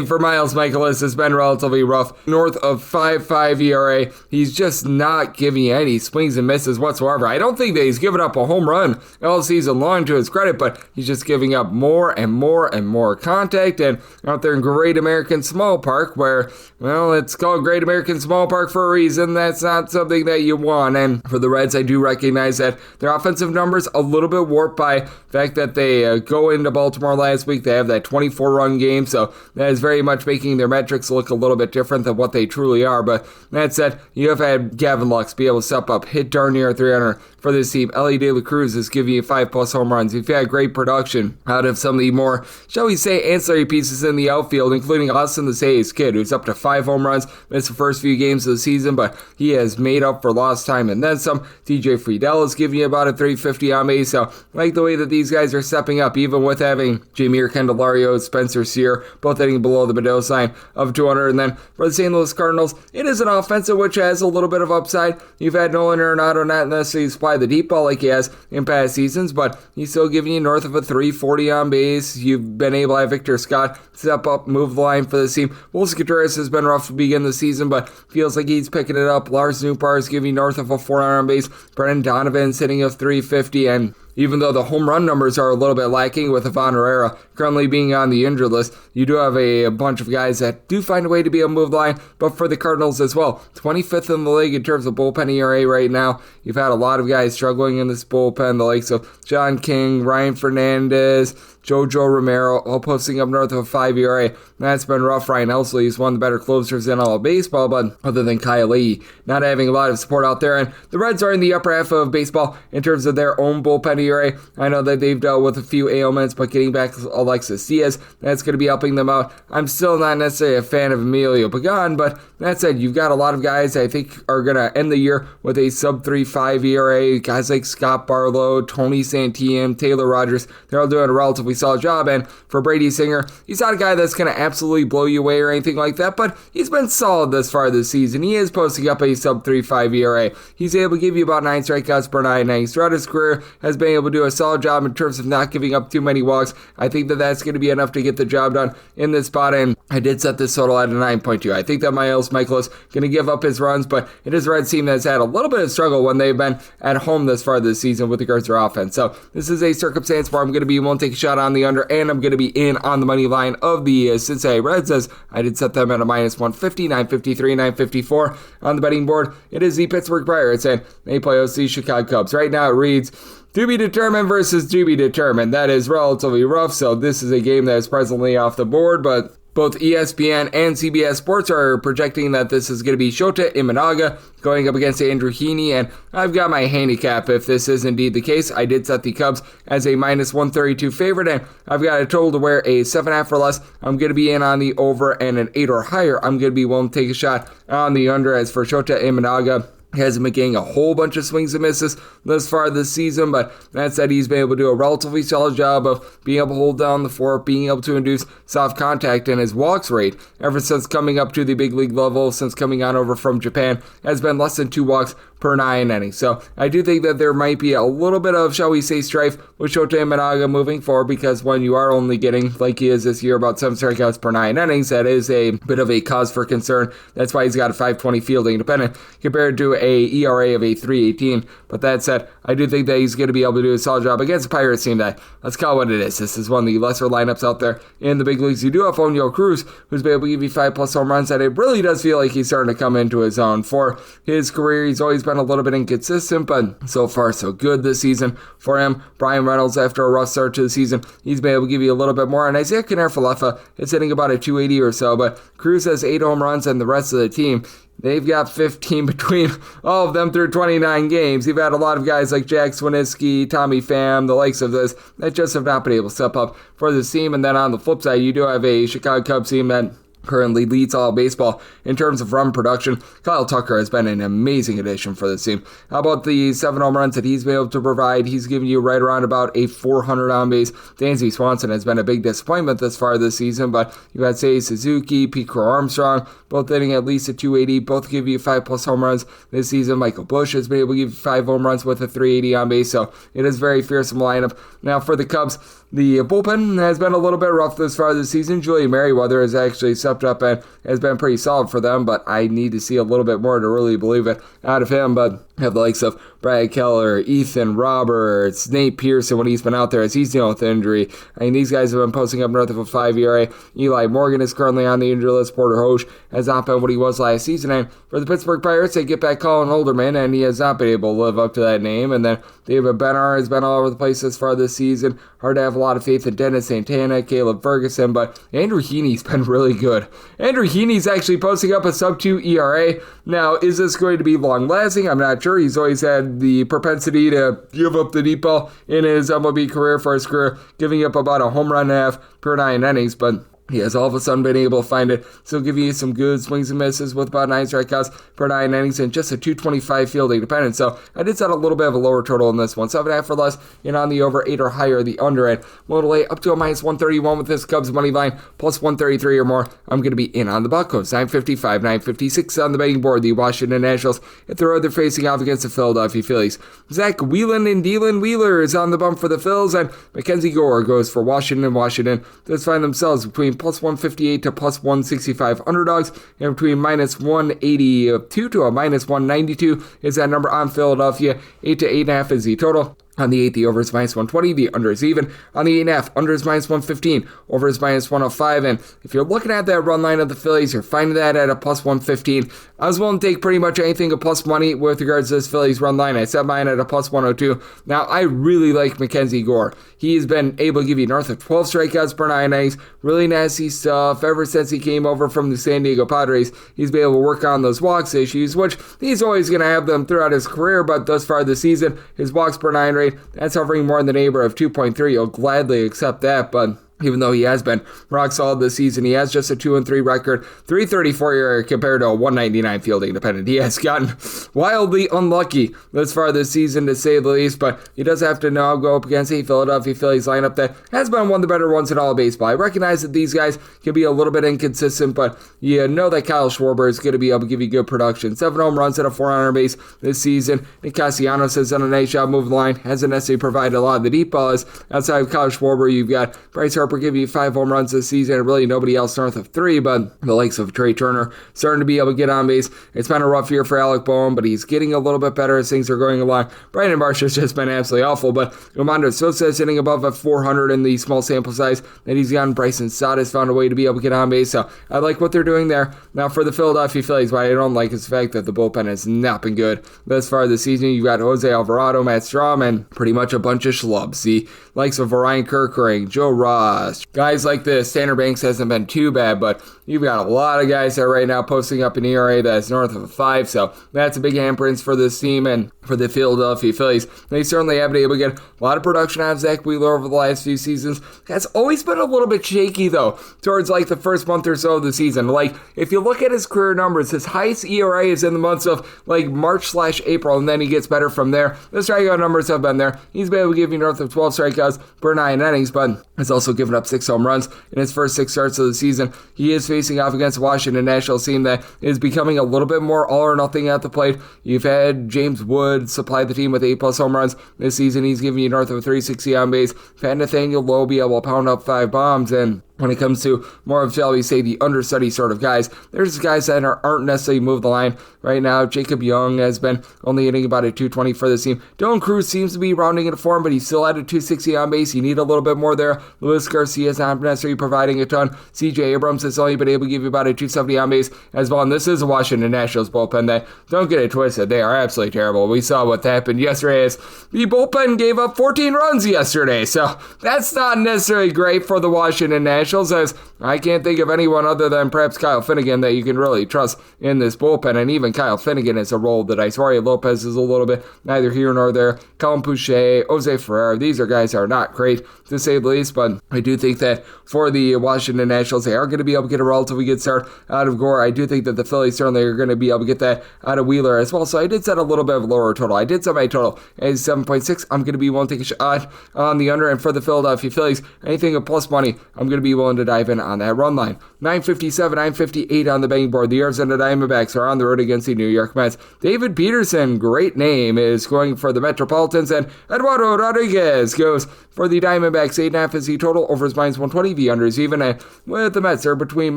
for Miles Michaelis, has been relatively rough. North of 5.5 ERA, he's just not giving you any swings and misses whatsoever. I don't think that he's given up a home run all season long, to his credit, but he's just giving up more and more and more contact, and out there in Great American Small Park, where, well, it's called Great American Small Park for a reason. That's not something that you want. And for the Reds, I do recognize that their offensive numbers a little bit warped by the fact that they go into Baltimore last week. They have that 24-run game, so that is very much making their metrics look a little bit different than what they truly are. But that said, you have had Gavin Lux be able to step up, hit darn near 300 for this team. Ellie De La Cruz is giving you 5+ home runs. You've had great production out of some of the more, shall we say, ancillary pieces in the outfield, including Austin the Say's kid, who's up to 5 home runs. Missed the first few games of the season, but he has made up for lost time and then some. TJ Friedel is giving you about a 350 on base, so I like the way that these guys are stepping up, even with having Jameer Candelario, Spencer Sear, both hitting below the Mendoza line of 200. And then for the St. Louis Cardinals, it is an offensive which has a little bit of upside. You've had Nolan Arenado not necessarily supply the deep ball like he has in past seasons, but he's still giving you north of a 340 on base. You've been able to have Victor Scott step up, move the line for the team. Wilson Contreras has been rough to begin the season, but feels like he's picking it up. Lars Nootbaar is giving north of a 400 on base. Brendan Donovan's hitting a 350, and even though the home run numbers are a little bit lacking with Ivan Herrera currently being on the injured list, you do have a bunch of guys that do find a way to be able to move the line. But for the Cardinals as well, 25th in the league in terms of bullpen ERA right now. You've had a lot of guys struggling in this bullpen, the likes of John King, Ryan Fernandez, Jojo Romero, all posting up north of a 5 ERA. That's been rough. Ryan Helsley is one of the better closers in all of baseball, but other than Kyle Lee, not having a lot of support out there. And the Reds are in the upper half of baseball in terms of their own bullpen ERA. I know that they've dealt with a few ailments, but getting back Alexis Diaz, that's going to be helping them out. I'm still not necessarily a fan of Emilio Pagan, but that said, you've got a lot of guys I think are going to end the year with a sub-3.5 ERA. Guys like Scott Barlow, Tony Santillan, Taylor Rogers, they're all doing a relatively solid job. And for Brady Singer, he's not a guy that's going to absolutely blow you away or anything like that, but he's been solid this far this season. He is posting up a sub-3.5 ERA. He's able to give you about 9 strikeouts per 9 innings. Throughout his career, has been been able to do a solid job in terms of not giving up too many walks. I think that that's going to be enough to get the job done in this spot, and I did set this total at a 9.2. I think that Miles Michaelis going to give up his runs, but it is a Reds team that's had a little bit of struggle when they've been at home this far this season with regards to their offense. So this is a circumstance where I'm going to be willing to take a shot on the under, and I'm going to be in on the money line of the Cincinnati Reds, as I did set them at a minus 150, 953, 954 on the betting board. It is the Pittsburgh Pirates, and they play the Chicago Cubs. Right now it reads to be determined versus to be determined. That is relatively rough, so this is a game that is presently off the board, but both ESPN and CBS Sports are projecting that this is going to be Shota Imanaga going up against Andrew Heaney, and I've got my handicap if this is indeed the case. I did set the Cubs as a minus 132 favorite, and I've got a total to wear a 7.5 or less. I'm going to be in on the over, and an 8 or higher, I'm going to be willing to take a shot on the under. As for Shota Imanaga, he hasn't been getting a whole bunch of swings and misses thus far this season, but that said, he's been able to do a relatively solid job of being able to hold down the fort, being able to induce soft contact, and his walks rate, ever since coming up to the big league level, since coming on over from Japan, has been less than 2 walks per 9 innings. So I do think that there might be a little bit of, shall we say, strife with Shota Imanaga moving forward, because when you are only getting, like he is this year, about 7 strikeouts per 9 innings, that is a bit of a cause for concern. That's why he's got a 520 fielding independent compared to a ERA of a 3.18. But that said, I do think that he's going to be able to do a solid job against the Pirates team that, let's call it what it is. This is one of the lesser lineups out there in the big leagues. You do have Oneil Cruz, who's been able to give you 5+ home runs, and it really does feel like he's starting to come into his own. For his career, he's always been a little bit inconsistent, but so far so good this season for him. Brian Reynolds, after a rough start to the season, he's been able to give you a little bit more, and Isaiah Kiner-Falefa is hitting about a 280 or so, but Cruz has 8 home runs, and the rest of the team, they've got 15 between all of them through 29 games. You've had a lot of guys like Jack Swiniski, Tommy Pham, the likes of this, that just have not been able to step up for this team. And then on the flip side, you do have a Chicago Cubs team that currently leads all baseball in terms of run production. Kyle Tucker has been an amazing addition for this team. How about the 7 home runs that he's been able to provide? He's giving you right around about a 400 on base. Dansby Swanson has been a big disappointment this far this season, but you've had Seiya Suzuki, Pete Crow Armstrong, both hitting at least a 280, both give you 5+ home runs this season. Michael Busch has been able to give you 5 home runs with a 380 on base, so it is a very fearsome lineup. Now for the Cubs, the bullpen has been a little bit rough this far this season. Julian Merriweather has actually stepped up and has been pretty solid for them, but I need to see a little bit more to really believe it out of him. But have the likes of Brad Keller, Ethan Roberts, Nate Pearson when he's been out there as he's dealing with injury. I mean, these guys have been posting up north of a 5 ERA. Eli Morgan is currently on the injury list. Porter Hosch has not been what he was last season. And for the Pittsburgh Pirates, they get back Colin Holderman, and he has not been able to live up to that name. And then David Bennar has been all over the place this far this season. Hard to have a lot of faith in Dennis Santana, Caleb Ferguson, but Andrew Heaney's been really good. Andrew Heaney's actually posting up a sub-2 ERA. Now, is this going to be long-lasting? I'm not sure. He's always had the propensity to give up the deep ball in his MLB career for his career, giving up about a home run and a half per 9 innings, but he has all of a sudden been able to find it. Still give you some good swings and misses with about 9 strikeouts per 9 innings and just a 225 fielding dependent. So I did set a little bit of a lower total in this one. 7.5 or less, and on the over, 8 or higher, the under end. We'll lay up to a minus 131 with this Cubs money line, plus 133 or more. I'm going to be in on the Buccos. 955, 956 on the betting board. The Washington Nationals hit the road. They're facing off against the Philadelphia Phillies. Zach Whelan and Dylan Wheeler is on the bump for the Phils, and Mackenzie Gore goes for Washington. Washington does find themselves between plus 158 to plus 165 underdogs, and between minus 182 to a minus 192 is that number on Philadelphia. 8 to 8.5 is the total. On the 8, the over is minus 120, the under is even. On the 8.5, under is minus 115, over is minus 105. And if you're looking at that run line of the Phillies, you're finding that at a plus 115. I was willing to take pretty much anything a plus money with regards to this Phillies run line. I set mine at a plus 102. Now, I really like Mackenzie Gore. He's been able to give you north of 12 strikeouts per 9 innings. Really nasty stuff. Ever since he came over from the San Diego Padres, he's been able to work on those walks issues, which he's always going to have them throughout his career, but thus far this season, his walks per 9 rate, that's hovering more in the neighborhood of 2.3. He'll gladly accept that, but even though he has been rock solid this season. He has just a 2-3 record, 334 ERA compared to a 199 fielding dependent. He has gotten wildly unlucky this far this season, to say the least, but he does have to now go up against a Philadelphia Phillies lineup that has been one of the better ones in all of baseball. I recognize that these guys can be a little bit inconsistent, but you know that Kyle Schwarber is going to be able to give you good production. 7 home runs at a 400 base this season. Nick Castellanos has done a nice job moving the line, hasn't necessarily provided a lot of the deep balls. Outside of Kyle Schwarber, you've got Bryce Harper giving you 5 home runs this season, and really nobody else north of 3, but the likes of Trey Turner starting to be able to get on base. It's been a rough year for Alec Boehm, but he's getting a little bit better as things are going along. Brandon Marsh has just been absolutely awful, but Armando Sosa is hitting above a 400 in the small sample size that he's gotten. Bryson Stott has found a way to be able to get on base, so I like what they're doing there. Now for the Philadelphia Phillies, what I don't like is the fact that the bullpen has not been good thus far this season. You've got Jose Alvarado, Matt Strahm, and pretty much a bunch of schlubs. The likes of Ryan Kerkering, Joe Ross, guys like this. Tanner Banks hasn't been too bad, but you've got a lot of guys that are right now posting up an ERA that's north of a 5, so that's a big handprint for this team and for the Philadelphia Phillies. They certainly have been able to get a lot of production out of Zach Wheeler over the last few seasons. Has always been a little bit shaky, though, towards like the first month or so of the season. Like, if you look at his career numbers, his highest ERA is in the months of like March/April, and then he gets better from there. The strikeout numbers have been there. He's been able to give you north of 12 strikeouts per 9 innings, but has also given up 6 home runs in his first 6 starts of the season. He is facing off against the Washington Nationals team that is becoming a little bit more all or nothing at the plate. You've had James Wood supply the team with 8+ home runs this season. He's giving you north of 360 on base. You've had Nathaniel Lowe be able to pound up 5 bombs, and when it comes to more of, shall we say, the understudy sort of guys, there's guys that aren't necessarily moved the line right now. Jacob Young has been only hitting about a 220 for this team. Dylan Cruz seems to be rounding into form, but he's still at a 260 on base. You need a little bit more there. Luis Garcia is not necessarily providing a ton. CJ Abrams has only been able to give you about a 270 on base as well. And this is a Washington Nationals bullpen that, don't get it twisted, they are absolutely terrible. We saw what happened yesterday as the bullpen gave up 14 runs yesterday. So that's not necessarily great for the Washington Nationals, as I can't think of anyone other than perhaps Kyle Finnegan that you can really trust in this bullpen. And even Kyle Finnegan is a role that Isaiah Lopez is a little bit neither here nor there. Colin Pouchet, Jose Ferrer, these are guys that are not great to say the least, but I do think that for the Washington Nationals, they are going to be able to get a relatively good start out of Gore. I do think that the Phillies certainly are going to be able to get that out of Wheeler as well. So I did set a little bit of a lower total. I did set my total as 7.6. I'm going to be willing to take a shot on the under, and for the Philadelphia Phillies, anything of plus money, I'm going to be willing to dive in on that run line. 957, 958 on the betting board. The Arizona Diamondbacks are on the road against the New York Mets. David Peterson, great name, is going for the Metropolitans, and Eduardo Rodriguez goes for the Diamondbacks. 8.5 is the total. Over is -120. The under is even. With the Mets, they're between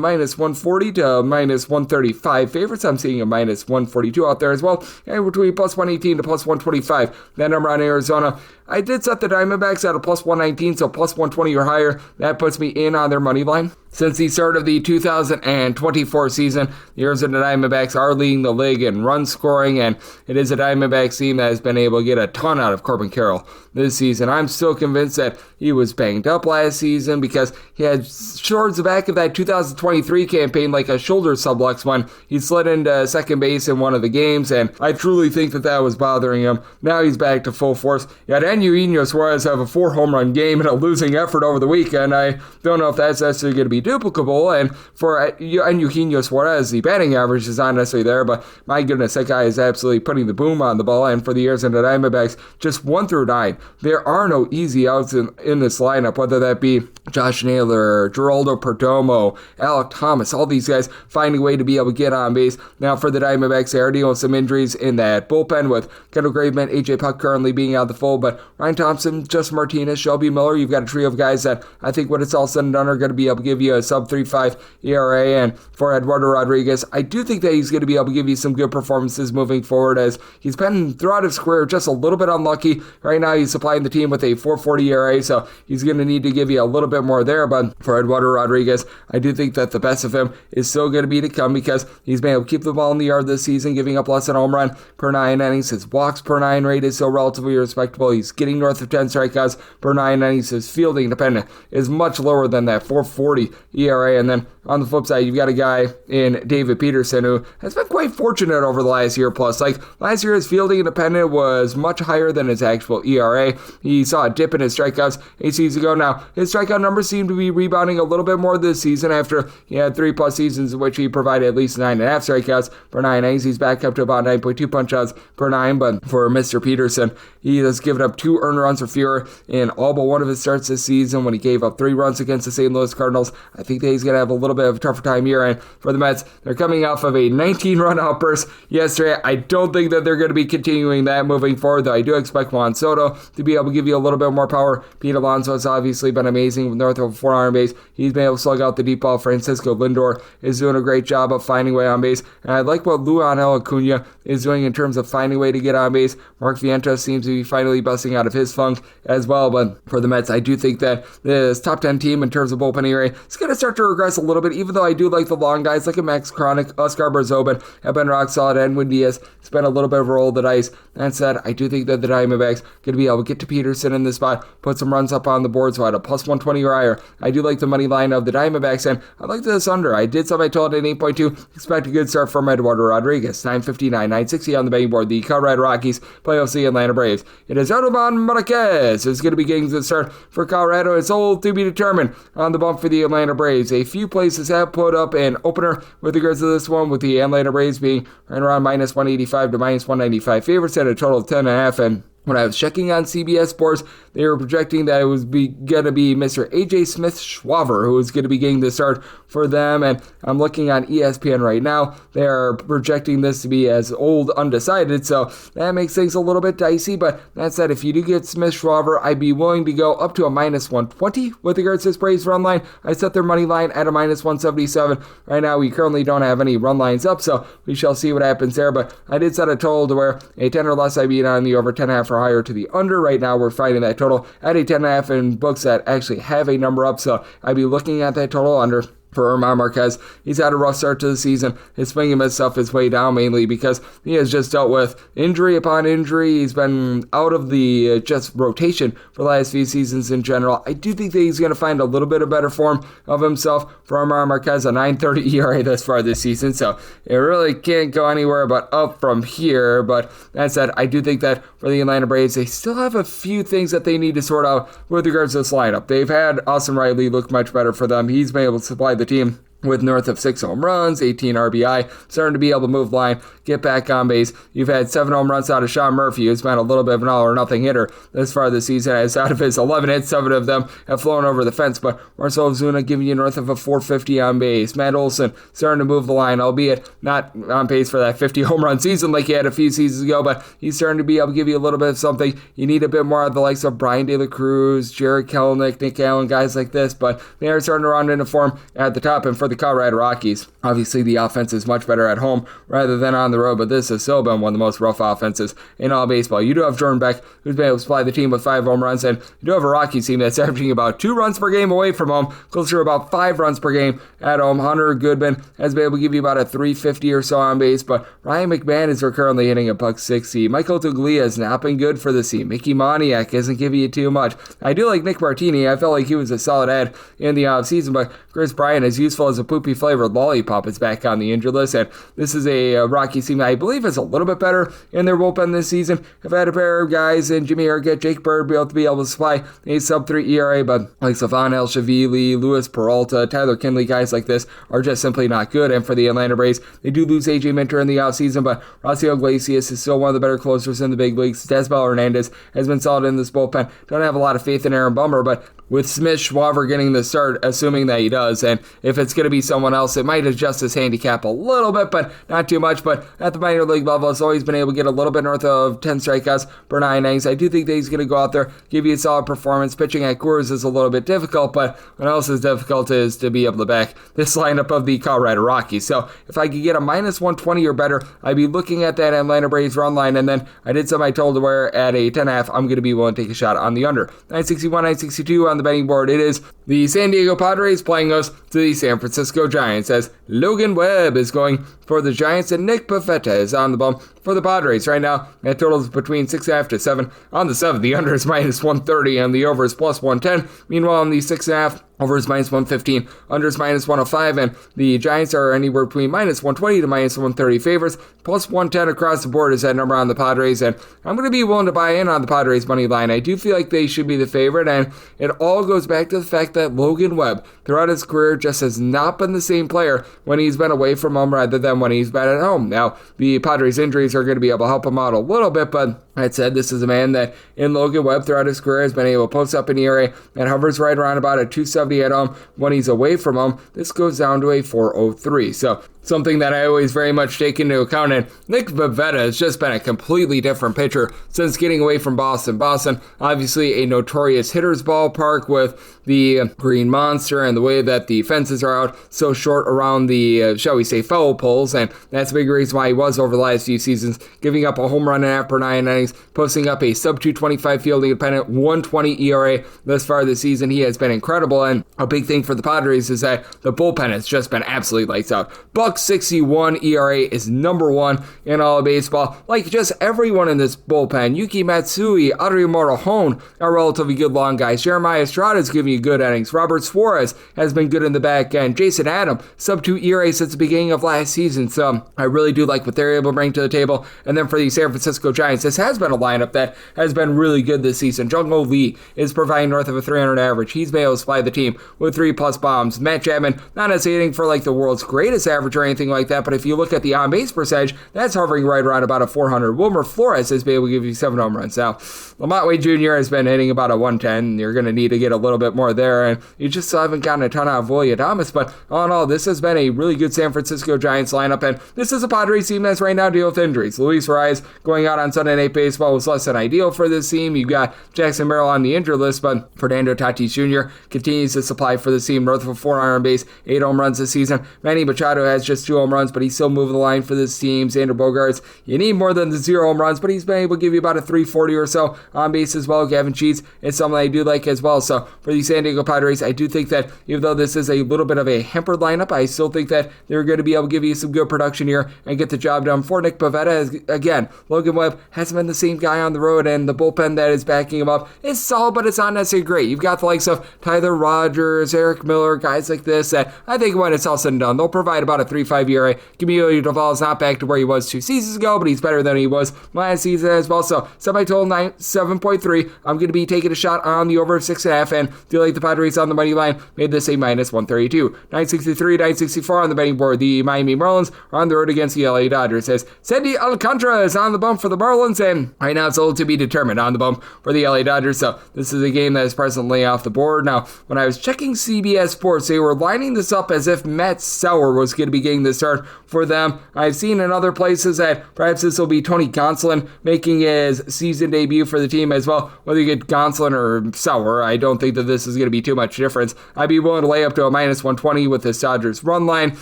-140 to -135 favorites. I'm seeing a -142 out there as well, and between +118 to +125. That number on Arizona, I did set the Diamondbacks at a +119, so +120 or higher. That puts me in on their money line. Since the start of the 2024 season, the Arizona Diamondbacks are leading the league in run scoring, and it is a Diamondbacks team that has been able to get a ton out of Corbin Carroll this season. I'm still convinced that he was banged up last season because he had towards the back of that 2023 campaign like a shoulder sublux when he slid into second base in one of the games, and I truly think that that was bothering him. Now he's back to full force. You had Eugenio Suarez have a 4 home run game in a losing effort over the weekend. I don't know if that's necessarily going to be duplicable, and for Eugenio Suarez, the batting average is not necessarily there, but my goodness, that guy is absolutely putting the boom on the ball. And for the Arizona Diamondbacks, just 1 through 9, there are no easy outs in this lineup, whether that be Josh Naylor, Geraldo Perdomo, Alec Thomas, all these guys finding a way to be able to get on base. Now for the Diamondbacks, they are dealing with some injuries in that bullpen with Kendall Graveman, AJ Puck currently being out of the fold, but Ryan Thompson, Justin Martinez, Shelby Miller, you've got a trio of guys that I think when it's all said and done are going to be able to give you a sub-3.5 ERA. And for Eduardo Rodriguez, I do think that he's going to be able to give you some good performances moving forward, as he's been throughout his career just a little bit unlucky. Right now he's supplying the team with a 4.40 ERA, so he's going to need to give you a little bit more there. But for Eduardo Rodriguez, I do think that the best of him is still going to be to come, because he's been able to keep the ball in the yard this season, giving up less than a home run per 9 innings. His walks per 9 rate is still relatively respectable. He's getting north of 10 strikeouts per 9 innings. His fielding dependent is much lower than that 4.40 ERA. And then on the flip side, you've got a guy in David Peterson who has been quite fortunate over the last year plus. Like last year, his fielding independent was much higher than his actual ERA. He saw a dip in his strikeouts 8 seasons ago. Now, his strikeout numbers seem to be rebounding a little bit more this season after he had 3+ seasons in which he provided at least 9.5 strikeouts per 9 innings. He's back up to about 9.2 punch-outs per 9, but for Mr. Peterson, he has given up 2 earned runs or fewer in all but one of his starts this season when he gave up 3 runs against the St. Louis Cardinals. I think that he's going to have a little bit of a tougher time here, and for the Mets, they're coming off of a 19-run outburst yesterday. I don't think that they're going to be continuing that moving forward, though I do expect Juan Soto to be able to give you a little bit more power. Pete Alonso has obviously been amazing with north of a 4 base. He's been able to slug out the deep ball. Francisco Lindor is doing a great job of finding a way on base, and I like what Luanel Acuna is doing in terms of finding a way to get on base. Mark Vientos seems to be finally busting out of his funk as well, but for the Mets, I do think that this top 10 team in terms of bullpen ERA is going to start to regress a little bit, even though I do like the long guys like a Max Chronic, Oscar Barzobin have been rock solid, and Edwin Diaz has been a little bit of a roll of the dice. That said, I do think that the Diamondbacks are going to be able to get to Peterson in this spot, put some runs up on the board, so at a plus 120 or higher. I do like the money line of the Diamondbacks, and I like this under. I did some I told at 8.2. Expect a good start from Eduardo Rodriguez. 959, 960 on the betting board. The Colorado Rockies play off the Atlanta Braves. It is Esteban Marquez is going to be getting the start for Colorado. It's all to be determined on the bump for the Atlanta Braves. A few places have put up an opener with regards to this one, with the Atlanta Braves being right around minus 185 to minus 195 favorites at a total of 10.5. And when I was checking on CBS Sports, they were projecting that it was going to be Mr. A.J. Smith-Schwaber who was going to be getting the start for them, and I'm looking on ESPN right now. They are projecting this to be as old undecided, so that makes things a little bit dicey, but that said, if you do get Smith-Schwaber, I'd be willing to go up to a minus 120 with regards to this Braves run line. I set their money line at a minus 177. Right now, we currently don't have any run lines up, so we shall see what happens there, but I did set a total to where a 10 or less I'd be on the over 10.5 or higher to the under. Right now, we're finding that total at a 10.5 in books that actually have a number up, so I'd be looking at that total under. For Germán Marquez, he's had a rough start to the season. His swing and miss stuff is way down, mainly because he has just dealt with injury upon injury. He's been out of the just rotation for the last few seasons in general. I do think that he's going to find a little bit of better form of himself. For Germán Marquez, a 9.30 ERA thus far this season, so it really can't go anywhere but up from here. But that said, I do think that for the Atlanta Braves, they still have a few things that they need to sort out with regards to this lineup. They've had Austin Riley look much better for them. He's been able to supply the team with north of 6 home runs, 18 RBI, starting to be able to move the line, get back on base. You've had 7 home runs out of Sean Murphy, who's been a little bit of an all-or-nothing hitter this far this season. As out of his 11 hits, 7 of them have flown over the fence, but Marcell Ozuna giving you north of a 450 on base. Matt Olson starting to move the line, albeit not on pace for that 50 home run season like he had a few seasons ago, but he's starting to be able to give you a little bit of something. You need a bit more of the likes of Brian De La Cruz, Jared Kelenic, Nick Allen, guys like this, but they are starting to round into form at the top. And for the Colorado Rockies, obviously the offense is much better at home rather than on the road, but this has still been one of the most rough offenses in all baseball. You do have Jordan Beck, who's been able to supply the team with 5 home runs, and you do have a Rockies team that's averaging about 2 runs per game away from home, closer to about 5 runs per game at home. Hunter Goodman has been able to give you about a 350 or so on base, but Ryan McMahon is currently hitting a $160. Michael Toglia has not been good for the team. Mickey Moniak isn't giving you too much. I do like Nick Martini. I felt like he was a solid add in the offseason, but Chris Bryant, as useful as a poopy flavored lollipop, is back on the injured list, and this is a Rockies team that I believe is a little bit better in their bullpen this season. Have had a pair of guys in Jimmy Urquette, Jake Bird be able to supply a sub-3 ERA, but like Savon El-Shavili, Luis Peralta, Tyler Kinley, guys like this are just simply not good. And for the Atlanta Braves, they do lose AJ Minter in the offseason, but Rocio Iglesias is still one of the better closers in the big leagues. Desbel Hernandez has been solid in this bullpen. Don't have a lot of faith in Aaron Bummer, but with Smith-Schwaber getting the start, assuming that he does, and if it's going to be someone else, it might adjust his handicap a little bit, but not too much. But at the minor league level, it's always been able to get a little bit north of 10 strikeouts per 9 innings. I do think that he's going to go out there, give you a solid performance. Pitching at Coors is a little bit difficult, but what else is difficult is to be able to back this lineup of the Colorado Rockies. So if I could get a minus 120 or better, I'd be looking at that Atlanta Braves run line, and then I did something I told to where at a 10.5, I'm going to be willing to take a shot on the under. 961, 962 on the betting board. It is the San Diego Padres playing us to the San Francisco Giants, as Logan Webb is going for the Giants, and Nick Pivetta is on the bump for the Padres. Right now, that total is between 6.5 to 7. On the 7, the under is minus 130 and the over is plus 110. Meanwhile, on the 6.5, over is minus 115, under is minus 105, and the Giants are anywhere between minus 120 to minus 130 favorites. Plus 110 across the board is that number on the Padres, and I'm going to be willing to buy in on the Padres money line. I do feel like they should be the favorite, and it all goes back to the fact that Logan Webb, throughout his career, just has not been the same player when he's been away from home rather than when he's been at home. Now, the Padres' injuries are going to be able to help him out a little bit, but that said, this is a man that in Logan Webb throughout his career has been able to post up an ERA that hovers right around about a 270 at home. When he's away from home, this goes down to a 403. So something that I always very much take into account. And Nick Pivetta has just been a completely different pitcher since getting away from Boston. Boston, obviously a notorious hitter's ballpark with the Green Monster and the way that the fences are out so short around the, shall we say, foul poles. And that's a big reason why he was over the last few seasons, giving up a home run and a half per 9 innings, posting up a sub-225 fielding independent, 120 ERA thus far this season. He has been incredible. And a big thing for the Padres is that the bullpen has just been absolutely lights out. .61 ERA is number one in all of baseball. Like just everyone in this bullpen, Yuki Matsui, Adrian Morejon are relatively good long guys. Jeremiah Estrada is giving you good innings. Robert Suarez has been good in the back end. Jason Adam, sub-2 ERA since the beginning of last season. So I really do like what they're able to bring to the table. And then for the San Francisco Giants, this has been a lineup that has been really good this season. Jung-Ho Lee is providing north of a 300 average. He's been able to supply the team with 3+ bombs. Matt Chapman, not necessarily hitting for like the world's greatest average or anything like that, but if you look at the on-base percentage, that's hovering right around about a 400. Wilmer Flores has been able to give you 7 home runs. Now, Lamont Wade Jr. has been hitting about a 110. You're going to need to get a little bit more there, and you just still haven't gotten a ton out of William Thomas, but all in all, this has been a really good San Francisco Giants lineup, and this is a Padres team that's right now dealing with injuries. Luis Arias going out on Sunday Night Baseball was less than ideal for this team. You've got Jackson Merrill on the injured list, but Fernando Tatis Jr. continues to supply for the team, north of a 400 base, 8 home runs this season. Manny Machado has just 2 home runs, but he's still moving the line for this team. Xander Bogaerts, you need more than the 0 home runs, but he's been able to give you about a 340 or so on base as well. Gavin Sheets is something I do like as well. So for the San Diego Padres, I do think that even though this is a little bit of a hampered lineup, I still think that they're going to be able to give you some good production here and get the job done. For Nick Pivetta, again, Logan Webb hasn't been the same guy on the road, and the bullpen that is backing him up is solid, but it's not necessarily great. You've got the likes of Tyler Rogers, Eric Miller, guys like this that I think when it's all said and done, they'll provide about a 3.5 ERA. Camilo Doval is not back to where he was 2 seasons ago, but he's better than he was last season as well. So semi-total 7.3. I'm going to be taking a shot on the over of 6.5 and feel like the Padres on the money line made this a minus 132. 963, 964 on the betting board. The Miami Marlins are on the road against the LA Dodgers as Sandy Alcantara is on the bump for the Marlins, and right now it's a little to be determined on the bump for the LA Dodgers. So this is a game that is presently off the board. Now, when I was checking CBS Sports, they were lining this up as if Matt Sauer was going to be getting the start for them. I've seen in other places that perhaps this will be Tony Gonsolin making his season debut for the team as well. Whether you get Gonsolin or Sauer, I don't think that this is going to be too much difference. I'd be willing to lay up to a minus 120 with this Dodgers run line,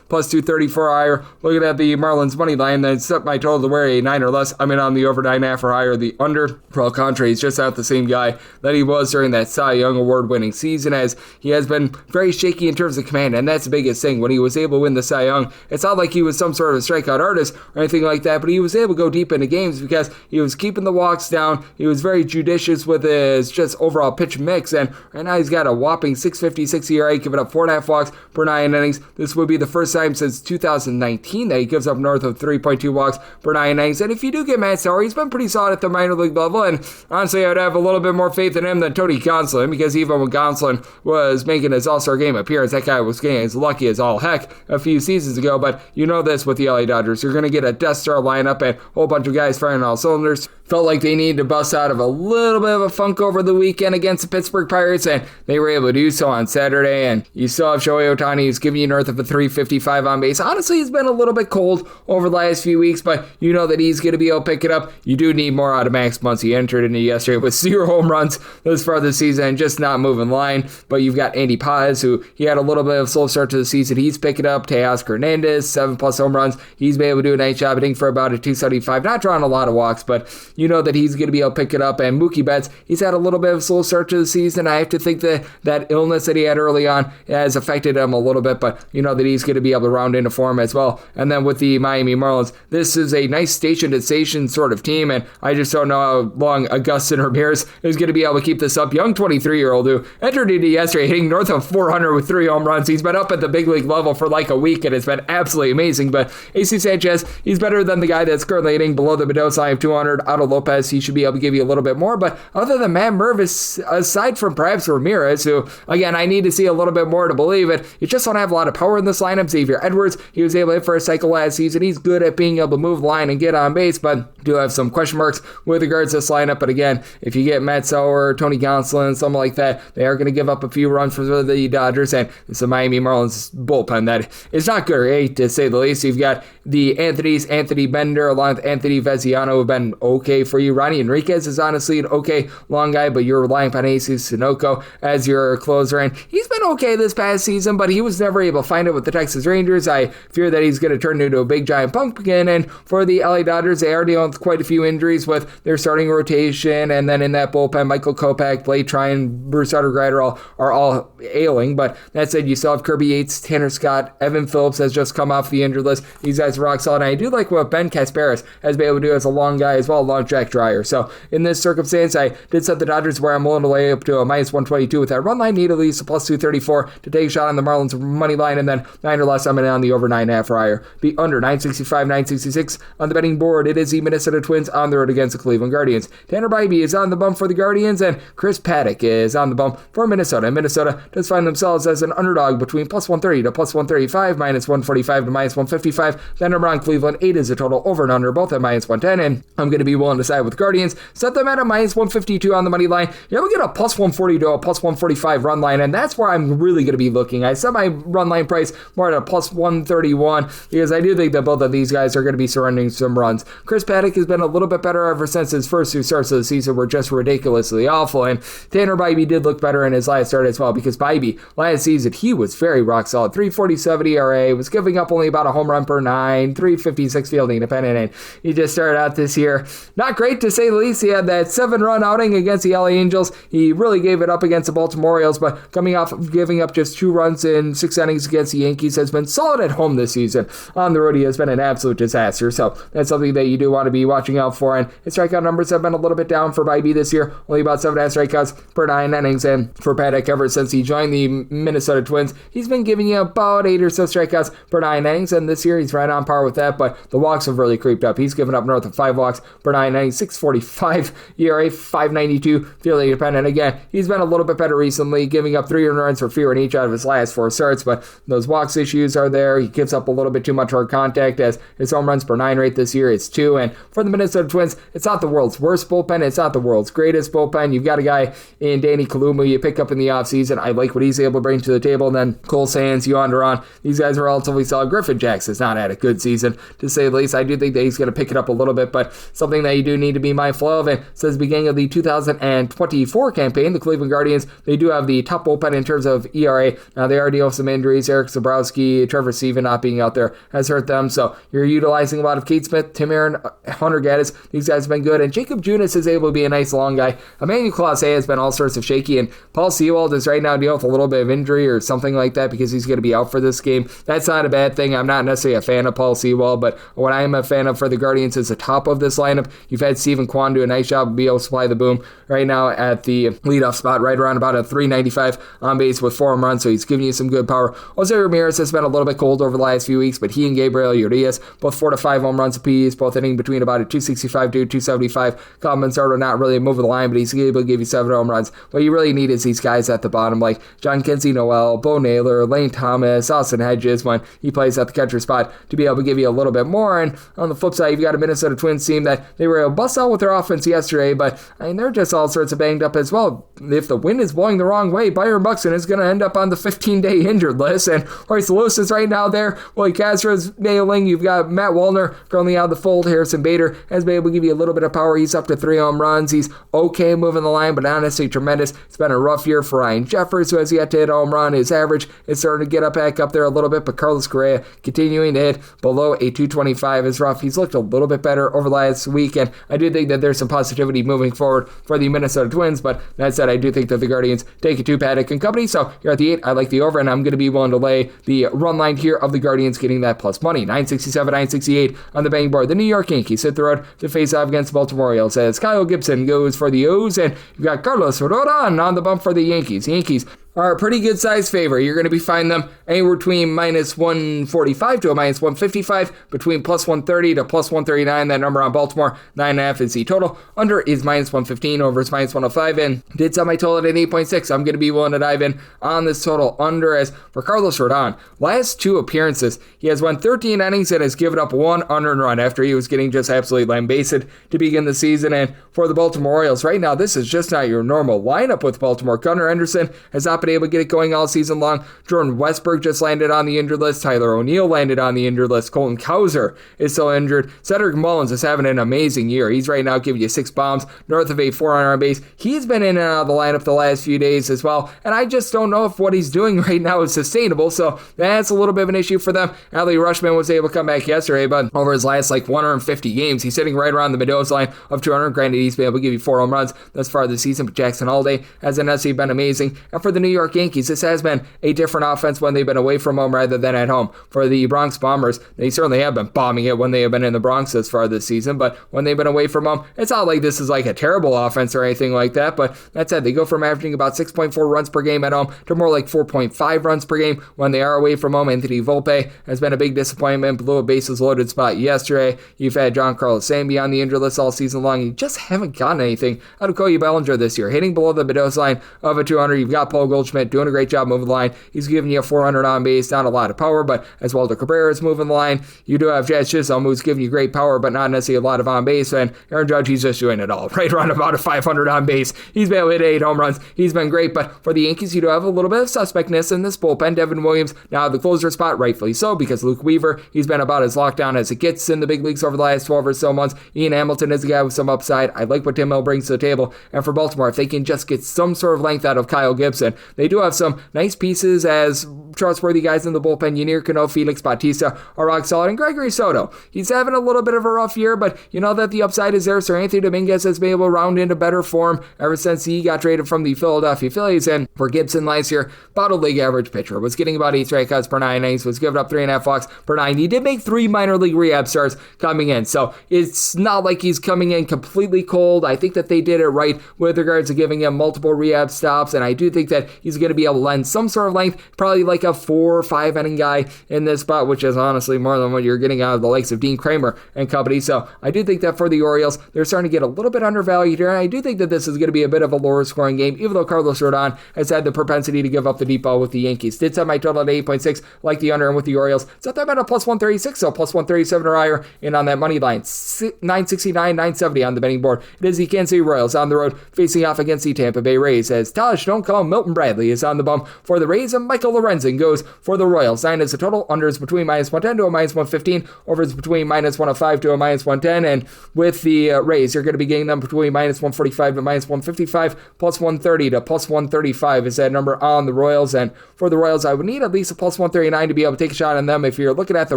plus 230 for higher. Looking at the Marlins money line, then set my total to where a 9 or less. I'm in on the over 9.5 or higher. The under, for Alcantara, he's just not the same guy that he was during that Cy Young Award winning season, as he has been very shaky in terms of command, and that's the biggest thing. When he was able to win the Cy Young, it's not like he was some sort of strikeout artist or anything like that, but he was able to go deep into games because he was keeping the walks down. He was very judicious with his just overall pitch mix, and right now he's got a whopping 6.56 ERA, giving up 4.5 walks per 9 innings. This would be the first time since 2019 that he gives up north of 3.2 walks per 9 innings. And if you do get Matt Sauer, he's been pretty solid at the minor league level, and honestly, I would have a little bit more faith in him than Tony Gonsolin, because even when Gonsolin was making his All-Star Game appearance, that guy was getting as lucky as all heck a few seasons ago. But you know this with the LA Dodgers, you're going to get a Death Star lineup and a whole bunch of guys firing all cylinders. Felt like they needed to bust out of a little bit of a funk over the weekend against the Pittsburgh Pirates, and they were able to do so on Saturday. And you still have Shohei Ohtani, who's giving you north of a 355 on base. Honestly, he's been a little bit cold over the last few weeks, but you know that he's going to be able to pick it up. You do need more out of Max Muncy. He entered into yesterday with 0 home runs this far this season and just not moving line. But you've got Andy Paz, who he had a little bit of a slow start to the season. He's picking up. Teoscar Hernandez, 7+ home runs. He's been able to do a nice job hitting for about a 275. Not drawing a lot of walks, but you know that he's going to be able to pick it up. And Mookie Betts, he's had a little bit of a slow start to the season. I have to think that illness that he had early on has affected him a little bit, but you know that he's going to be able to round into form as well. And then with the Miami Marlins, this is a nice station-to-station sort of team, and I just don't know how long Augustin Ramirez is going to be able to keep this up. Young 23-year-old who entered into yesterday hitting north of 400 with 3 home runs. He's been up at the big league level for like a week, and it's been absolutely amazing. But AC Sanchez, he's better than the guy that's currently hitting below the Mendoza line of 200. Otto Lopez, he should be able to give you a little bit more. But other than Matt Mervis, aside from perhaps Ramirez, who, again, I need to see a little bit more to believe it, you just don't have a lot of power in this lineup. Xavier Edwards, he was able to hit for a cycle last season. He's good at being able to move the line and get on base, but do have some question marks with regards to this lineup. But again, if you get Matt Sauer, Tony Gonsolin, something like that, they are going to give up a few runs for the Dodgers, and it's the Miami Marlins bullpen that is not great, to say the least. You've got the Anthony Bender along with Anthony Veziano who have been okay for you. Ronnie Enriquez is honestly an okay long guy, but you're relying on Jesus Sunoco as your closer, and he's been okay this past season, but he was never able to find it with the Texas Rangers. I fear that he's going to turn into a big giant pumpkin, and for the LA Dodgers, they are dealing with quite a few injuries with their starting rotation, and then in that bullpen, Michael Kopech, Blake Tryon, Bruce Uttergrider are all ailing, but that said, you still have Kirby Yates, Tanner Scott, Evan Phillips has just come off the injured list. These guys are rock solid, and I do like what Ben Kasparis has been able to do as a long guy as well, long Jack Dreyer. So in this circumstance, I did set the Dodgers where I'm willing to lay up to a minus 122 with that run line, need at least a plus 234 to take a shot on the Marlins money line, and then 9 or less, I'm in on the over 9.5 or higher. Be under 965, 966 on the betting board. It is the Minnesota Twins on the road against the Cleveland Guardians. Tanner Bybee is on the bump for the Guardians, and Chris Paddock is on the bump for Minnesota. Minnesota does find themselves as an underdog between plus 130 to plus 135, minus 145 to minus 155. Then number on Cleveland, 8 is a total over and under, both at minus 110, and I'm going to be willing to side with Guardians. Set them at a minus 152 on the money line. You're able to get a plus 140 to a plus 145 run line, and that's where I'm really going to be looking. I set my run line price more at a plus 131 because I do think that both of these guys are going to be surrendering some runs. Chris Paddock has been a little bit better ever since his first 2 starts of the season were just ridiculously awful, and Tanner Bybee did look better in his last start as well, because Bybee last season, he was very rock solid. 3.47 ERA, was giving up only about a home run per 9, 3.56 fielding independent, and he just started out this year not great, to say the least. He had that 7-run outing against the LA Angels. He really gave it up against the Baltimore Orioles, but coming off of giving up just 2 runs in 6 innings against the Yankees, has been solid at home this season. On the road, he has been an absolute disaster, so that's something that you do want to be watching out for. And his strikeout numbers have been a little bit down for Bybee this year, only about 7.5 strikeouts per 9 innings, and for Paddock, ever since he joined the Minnesota Twins, he's been giving you about 8 or so strikeouts per 9 innings, and this year he's right on par with that, but the walks have really creeped up. He's given up north of 5 walks per 9 innings, 6.45 ERA, 5.92 fielding independent. Again, he's been a little bit better recently, giving up 3 earned runs for fewer in each out of his last 4 starts, but those walks issues are there. He gives up a little bit too much hard contact, as his home runs per 9 rate this year is 2, and for the Minnesota Twins, it's not the world's worst bullpen, it's not the world's greatest bullpen. You've got a guy in Danny Kalumu you pick up in the offseason. I like what he's able to bring to the table, and then Cole Sands, Yohan Duran, these guys are relatively solid. Griffin Jax has not had a good season, to say the least. I do think that he's going to pick it up a little bit, but something that you do need to be mindful of, and since the beginning of the 2024 campaign, the Cleveland Guardians, they do have the top bullpen in terms of ERA. Now, they are dealing with some injuries. Eric Zabrowski, Trevor Seaven not being out there has hurt them, so you're utilizing a lot of Kate Smith, Tim Aaron, Hunter Gaddis. These guys have been good, and Jacob Junis is able to be a nice long guy. Emmanuel Clase has been all sorts of shaky, and Paul Sewald is right now dealing with a little bit of injury or something like that because he's going to be out for this game. That's not a bad thing. I'm not necessarily a fan of Paul Sewald, but what I am a fan of for the Guardians is the top of this lineup. You've had Stephen Kwan do a nice job of being able to supply the boom right now at the leadoff spot, right around about a 395 on base with 4 home runs, so he's giving you some good power. Jose Ramirez has been a little bit cold over the last few weeks, but he and Gabriel Urias, both 4 to 5 home runs apiece, both hitting between about a 265 to 275. Colin Manzardo not really moving the line, but he's able to give you 7 home runs. What you really need is these guys at the bottom, like John Kinsey Noel, Bo Naylor, Lane Thomas, Austin Hedges, when he plays at the catcher spot, to be able to give you a little bit more. And on the flip side, you've got a Minnesota Twins team that they were able to bust out with their offense yesterday, but I mean, they're just all sorts of banged up as well. If the wind is blowing the wrong way, Byron Buxton is going to end up on the 15-day injured list, and Royce Lewis is right now there. Willie Castro's nailing. You've got Matt Wallner currently out of the fold. Harrison Bader has been able to give you a little bit of power. He's up to 3 home runs. He's okay moving the line, but not necessarily tremendous. It's been a rough year for Ryan Jeffers, who has yet to hit a home run. His average is starting to get back up there a little bit, but Carlos Correa continuing to hit below a 225 is rough. He's looked a little bit better over the last week, and and I do think that there's some positivity moving forward for the Minnesota Twins, but that said, I do think that the Guardians take it to Paddock and company, so here at the 8, I like the over, and I'm going to be willing to lay the run line here of the Guardians getting that plus money. 967, 968 on the betting board. The New York Yankees hit the road to face off against the Baltimore Orioles as Kyle Gibson goes for the O's, and you've got Carlos Rodon on the bump for the Yankees. Yankees are a pretty good size favorite. You're going to be finding them anywhere between minus 145 to a minus 155, between plus 130 to plus 139. That number on Baltimore, 9.5 is the total. Under is minus 115, over is minus 105, and did set my total at 8.6. I'm going to be willing to dive in on this total under. As for Carlos Rodon, last 2 appearances, he has won 13 innings and has given up 1 unearned run after he was getting just absolutely lambasted to begin the season. And for the Baltimore Orioles, right now, this is just not your normal lineup with Baltimore. Gunnar Henderson has not been able to get it going all season long. Jordan Westberg just landed on the injured list. Tyler O'Neill landed on the injured list. Colton Cowser is still injured. Cedric Mullins is having an amazing year. He's right now giving you 6 bombs, north of a 400 on base. He's been in and out of the lineup the last few days as well, and I just don't know if what he's doing right now is sustainable, so that's a little bit of an issue for them. Adley Rutschman was able to come back yesterday, but over his last 150 games, he's sitting right around the Mendoza line of 200. Granted, he's been able to give you 4 home runs thus far this season, but Jackson Alday has honestly been amazing. And for the New York Yankees, this has been a different offense when they've been away from home rather than at home. For the Bronx Bombers, they certainly have been bombing it when they have been in the Bronx thus far this season, but when they've been away from home, it's not like this is like a terrible offense or anything like that, but that said, they go from averaging about 6.4 runs per game at home to more like 4.5 runs per game when they are away from home. Anthony Volpe has been a big disappointment, blew a bases loaded spot yesterday. You've had John Carlos Sandy on the injured list all season long. You just haven't gotten anything out of Cody Bellinger this year, hitting below the Mendoza line of a 200. You've got Paul Goldschmidt doing a great job moving the line. He's giving you a 400 on base, not a lot of power, but as Walter Cabrera is moving the line, you do have Jazz Chisholm, who's giving you great power, but not necessarily a lot of on base, and Aaron Judge, he's just doing it all, right around about a 500 on base. He's been able to hit 8 home runs. He's been great, but for the Yankees, you do have a little bit of suspectness in this bullpen. Devin Williams, now the closer spot, rightfully so, because Luke Weaver, he's been about as locked down as it gets in the big leagues over the last 12 or so months. Ian Hamilton is a guy with some upside. I like what Tim Hill brings to the table, and for Baltimore, if they can just get some sort of length out of Kyle Gibson, they do have some nice pieces as trustworthy guys in the bullpen. Ynier Cano, Felix Bautista are rock solid, and Gregory Soto, he's having a little bit of a rough year, but you know that the upside is there. Sir Anthony Dominguez has been able to round into better form ever since he got traded from the Philadelphia Phillies, and for Gibson last year, about a league average pitcher, was getting about 8 strikeouts per 9 innings, was giving up 3.5 walks per 9. He did make 3 minor league rehab starts coming in, so it's not like he's coming in completely cold. I think that they did it right with regards to giving him multiple rehab stops, and I do think that he's going to be able to lend some sort of length, probably like a 4 or 5 inning guy in this spot, which is honestly more than what you're getting out of the likes of Dean Kramer and company. So I do think that for the Orioles, they're starting to get a little bit undervalued here, and I do think that this is going to be a bit of a lower scoring game, even though Carlos Rodon has had the propensity to give up the deep ball with the Yankees. Did set my total at 8.6, like the under, and with the Orioles, set them at a plus 136, so plus 137 or higher, and on that money line, 969, 970 on the betting board. It is the Kansas City Royals on the road, facing off against the Tampa Bay Rays, as Taj, don't call him Milton Bradley, is on the bump for the Rays, and Michael Lorenzen goes for the Royals. 9 is the total, under is between minus 110 to a minus 115, over is between minus 105 to a minus 110, and with the Rays, you're going to be getting them between minus 145 to minus 155, plus 130 to plus 135 is that number on the Royals, and for the Royals, I would need at least a plus 139 to be able to take a shot on them. If you're looking at the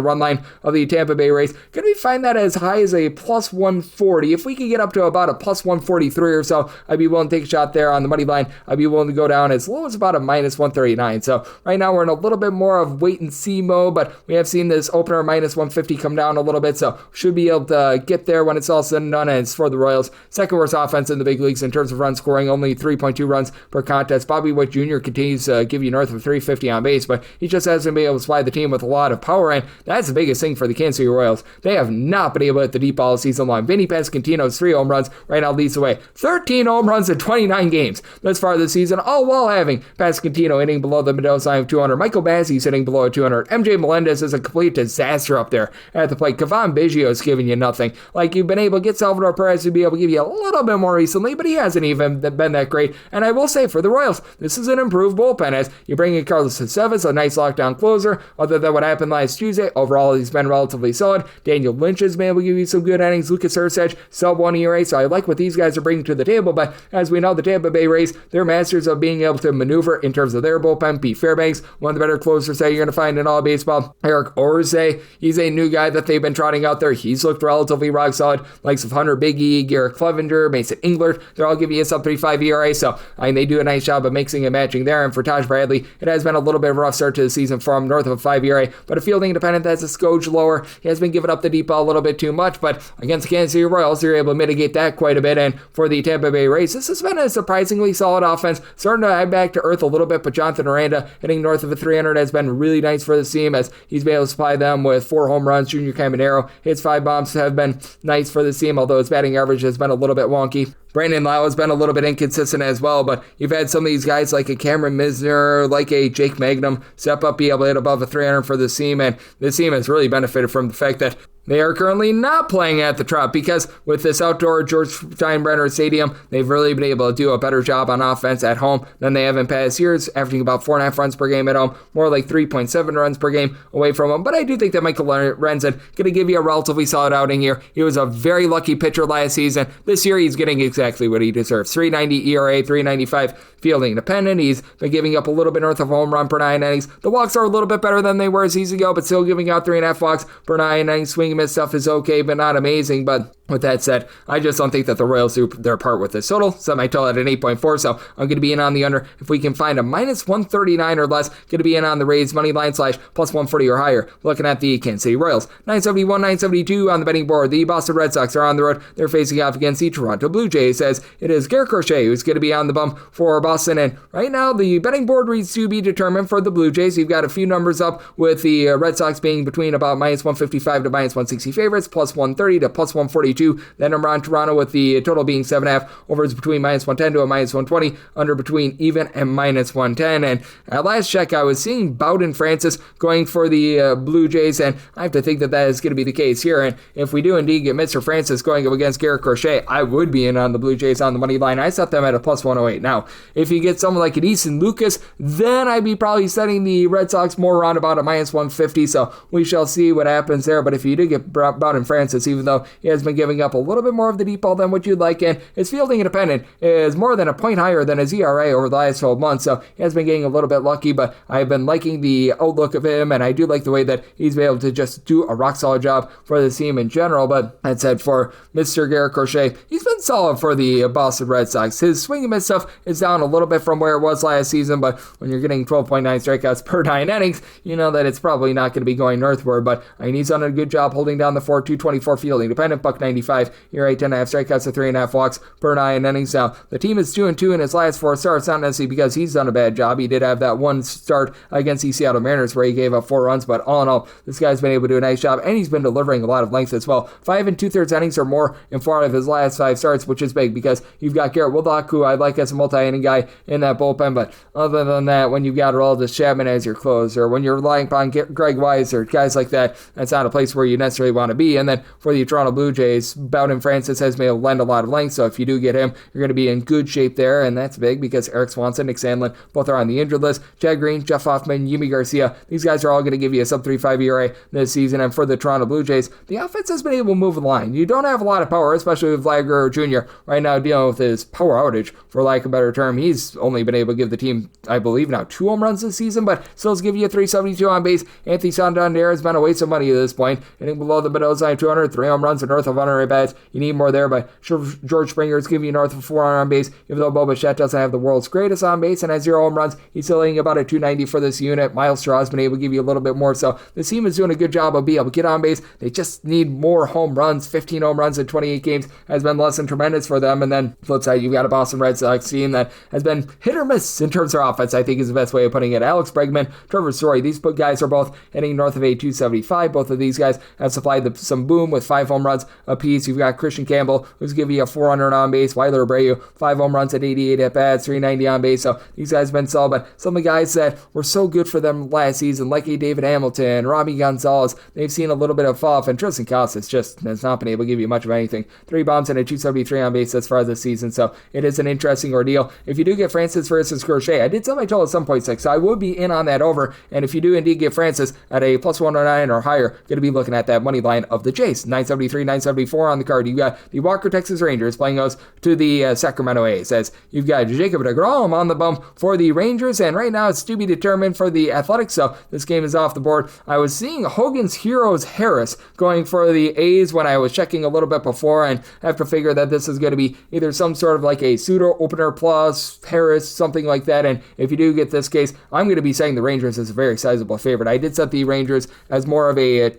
run line of the Tampa Bay Rays, going to be find that as high as a plus 140. If we could get up to about a plus 143 or so, I'd be willing to take a shot there on the money line. I'd be willing to go down as low as about a minus 139. So right now we're in a little bit more of wait and see mode, but we have seen this opener minus 150 come down a little bit, so should be able to get there when it's all said and done. And it's for the Royals, second worst offense in the big leagues in terms of run scoring, only 3.2 runs per contest. Bobby Witt Jr. continues to give you north of 350 on base, but he just hasn't been able to supply the team with a lot of power, and that's the biggest thing for the Kansas City Royals. They have not been able to hit the deep ball season long. Vinny Pasquantino's 3 home runs right now leads the way. 13 home runs in 29 games thus far this season, all while having Pasquantino hitting below the Mendoza line of 200. Michael Bassey's hitting below 200. MJ Melendez is a complete disaster up there at the plate. Kevon Biggio is giving you nothing. Like, you've been able to get Salvador Perez to be able to give you a little bit more recently, but he hasn't even been that great. And I will say, for the Royals, this is an improved bullpen as you bring in Carlos Aceves, a nice lockdown closer. Other than what happened last Tuesday, overall he's been relatively solid. Daniel Lynch has been able to give you some good innings. Lucas Erceg, sub-1 ERA, so I like what these guys are bringing to the table, but as we know, the Tampa Bay Rays, they're masters of being able to maneuver in terms of their bullpen. Pete Fairbanks, one of the better closers that you're going to find in all of baseball. Eric Orze, he's a new guy that they've been trotting out there. He's looked relatively rock solid. Likes of Hunter Biggie, Garrett Clevenger, Mason Englert, they're all giving you a sub-3.5 ERA, so I mean, they do a nice job of mixing and matching there. And for Taj Bradley, it has been a little bit of a rough start to the season from north of a 5 ERA, but a fielding independent that's a skosh lower. He has been giving up the deep ball a little bit too much, but against the Kansas City Royals, they're able to mitigate that quite a bit. And for the Tampa Bay Rays, this has been a surprisingly solid offense, starting to add back to earth a little bit, but Jonathan Aranda hitting north of a 300 has been really nice for the team, as he's been able to supply them with 4 home runs. Junior Caminero hits 5 bombs, have been nice for the team, although his batting average has been a little bit wonky. Brandon Lau has been a little bit inconsistent as well, but you've had some of these guys like a Cameron Misner, like a Jake Magnum step up, be able to hit above a 300 for this team, and this team has really benefited from the fact that they are currently not playing at the Trop, because with this outdoor George Steinbrenner Stadium, they've really been able to do a better job on offense at home than they have in past years, averaging about 4.5 runs per game at home, more like 3.7 runs per game away from home. But I do think that Michael Lorenzen going to give you a relatively solid outing here. He was a very lucky pitcher last season. This year, he's getting exactly what he deserves. 3.90 ERA, 3.95 fielding independent. He's been giving up a little bit north of home run per 9 innings. The walks are a little bit better than they were a season ago, but still giving out 3.5 walks per 9 innings. Swing and miss stuff is okay, but not amazing. But with that said, I just don't think that the Royals do their part with this total. Set my total at an 8.4, so I'm going to be in on the under. If we can find a minus 139 or less, going to be in on the Rays money line / plus 140 or higher. Looking at the Kansas City Royals, 971, 972 on the betting board. The Boston Red Sox are on the road. They're facing off against the Toronto Blue Jays, as it is Garrett Crochet who's going to be on the bump for Boston. And right now, the betting board reads to be determined for the Blue Jays. You've got a few numbers up, with the Red Sox being between about minus 155 to minus 160 favorites, plus 130 to plus 142. That number on Toronto, with the total being 7.5. Over is between minus 110 to a minus 120. Under between even and minus 110. And at last check, I was seeing Bowden Francis going for the Blue Jays, and I have to think that that is going to be the case here. And if we do indeed get Mr. Francis going up against Garrett Crochet, I would be in on the Blue Jays on the money line. I set them at a plus 108. Now, if you get someone like an Easton Lucas, then I'd be probably setting the Red Sox more around about a minus 150. So we shall see what happens there. But if you do get Bowden Francis, even though he has been giving up a little bit more of the deep ball than what you'd like, and his fielding independent is more than a point higher than his ERA over the last 12 months, so he has been getting a little bit lucky, but I've been liking the outlook of him, and I do like the way that he's been able to just do a rock solid job for the team in general. But that said, for Mr. Garrett Crochet, he's been solid for the Boston Red Sox. His swing and miss stuff is down a little bit from where it was last season, but when you're getting 12.9 strikeouts per 9 innings, you know that it's probably not going to be going northward. But I mean, he's done a good job holding down the 4.224 fielding independent, $1.95, ERA 10.5 strikeouts to 3.5 walks per 9 innings. Now, the team is 2-2 in his last 4 starts, not necessarily because he's done a bad job. He did have that one start against the Seattle Mariners where he gave up 4 runs, but all in all, this guy's been able to do a nice job, and he's been delivering a lot of length as well. 5 2/3 innings or more in 4 of his last 5 starts, which is big because you've got Garrett Wildock, who I like as a multi-inning guy in that bullpen, but other than that, when you've got Aroldis Chapman as your closer, when you're relying upon Greg Weiss or guys like that, that's not a place where you necessarily want to be. And then for the Toronto Blue Jays, Bowden Francis has been able to lend a lot of length, so if you do get him, you're going to be in good shape there, and that's big because Eric Swanson, Nick Sandlin, both are on the injured list. Chad Green, Jeff Hoffman, Yimi Garcia, these guys are all going to give you a sub-3.5 ERA this season. And for the Toronto Blue Jays, the offense has been able to move the line. You don't have a lot of power, especially with Vlad Guerrero Jr. right now dealing with his power outage, for lack of a better term. He's only been able to give the team, I believe now, 2 home runs this season, but still give you a 372 on base. Anthony Santander has been a waste of money at this point, hitting below the Mendoza line 200, 3 home runs and north of 100 at-bats. You need more there, but George Springer is giving you north of 400 on base, even though Bo Bichette doesn't have the world's greatest on base and has 0 home runs. He's still hitting about a 290 for this unit. Miles Straw has been able to give you a little bit more, so this team is doing a good job of being able to get on base. They just need more home runs. 15 home runs in 28 games has been less than tremendous for them. And then flip side, you've got a Boston Red Sox team that has been hit or miss in terms of offense, I think is the best way of putting it. Alex Bregman, Trevor Story, these guys are both hitting north of a 275. Both of these guys have supplied some boom with 5 home runs apiece. You've got Christian Campbell, who's giving you a 400 on base. Weiler Abreu, 5 home runs at 88 at bats, 390 on base. So these guys have been solid, but some of the guys that were so good for them last season, like a David Hamilton, Robbie Gonzalez, they've seen a little bit of fall off, and Tristan Casas just has not been able to give you much of anything. 3 bombs and a 273 on base as far as this season, so it is an interesting ordeal. If you do get Francis versus Crochet, I did set my total at some 7.6, so I would be in on that over, and if you do indeed get Francis at a plus 109 or higher, going to be looking at that money line of the Jays, 973, 975 4 on the card. You've got the Walker Texas Rangers playing host to the Sacramento A's, as you've got Jacob deGrom on the bump for the Rangers, and right now it's to be determined for the Athletics, so this game is off the board. I was seeing Hogan's Heroes Harris going for the A's when I was checking a little bit before, and I have to figure that this is going to be either some sort of like a pseudo opener plus Harris, something like that, and if you do get this case, I'm going to be saying the Rangers as a very sizable favorite. I did set the Rangers as more of a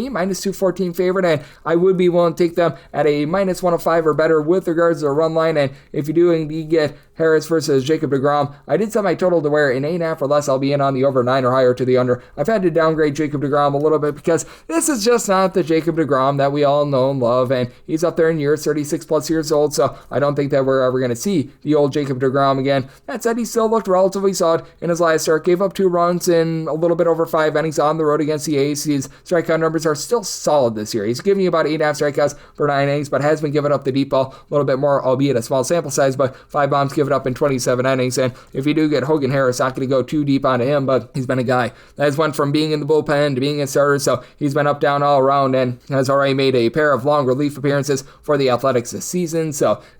minus 214 favorite, and I would be willing to take them at a minus 105 or better with regards to the run line, and if you do indeed get Harris versus Jacob deGrom, I did set my total to where in 8.5 or less, I'll be in on the over 9 or higher to the under. I've had to downgrade Jacob deGrom a little bit because this is just not the Jacob deGrom that we all know and love, and he's up there in years, 36 plus years old, so I don't think that we're ever going to see the old Jacob deGrom again. That said, he still looked relatively solid in his last start, gave up 2 runs in a little bit over 5 innings on the road against the A's. His strikeout numbers are still solid this year. He's giving you about 8.5 strikeouts for 9 innings, but has been giving up the deep ball a little bit more, albeit a small sample size, but 5 bombs given up in 27 innings, and if you do get Hogan Harris, not going to go too deep onto him, but he's been a guy that has went from being in the bullpen to being a starter, so he's been up, down, all around, and has already made a pair of long relief appearances for the Athletics this season,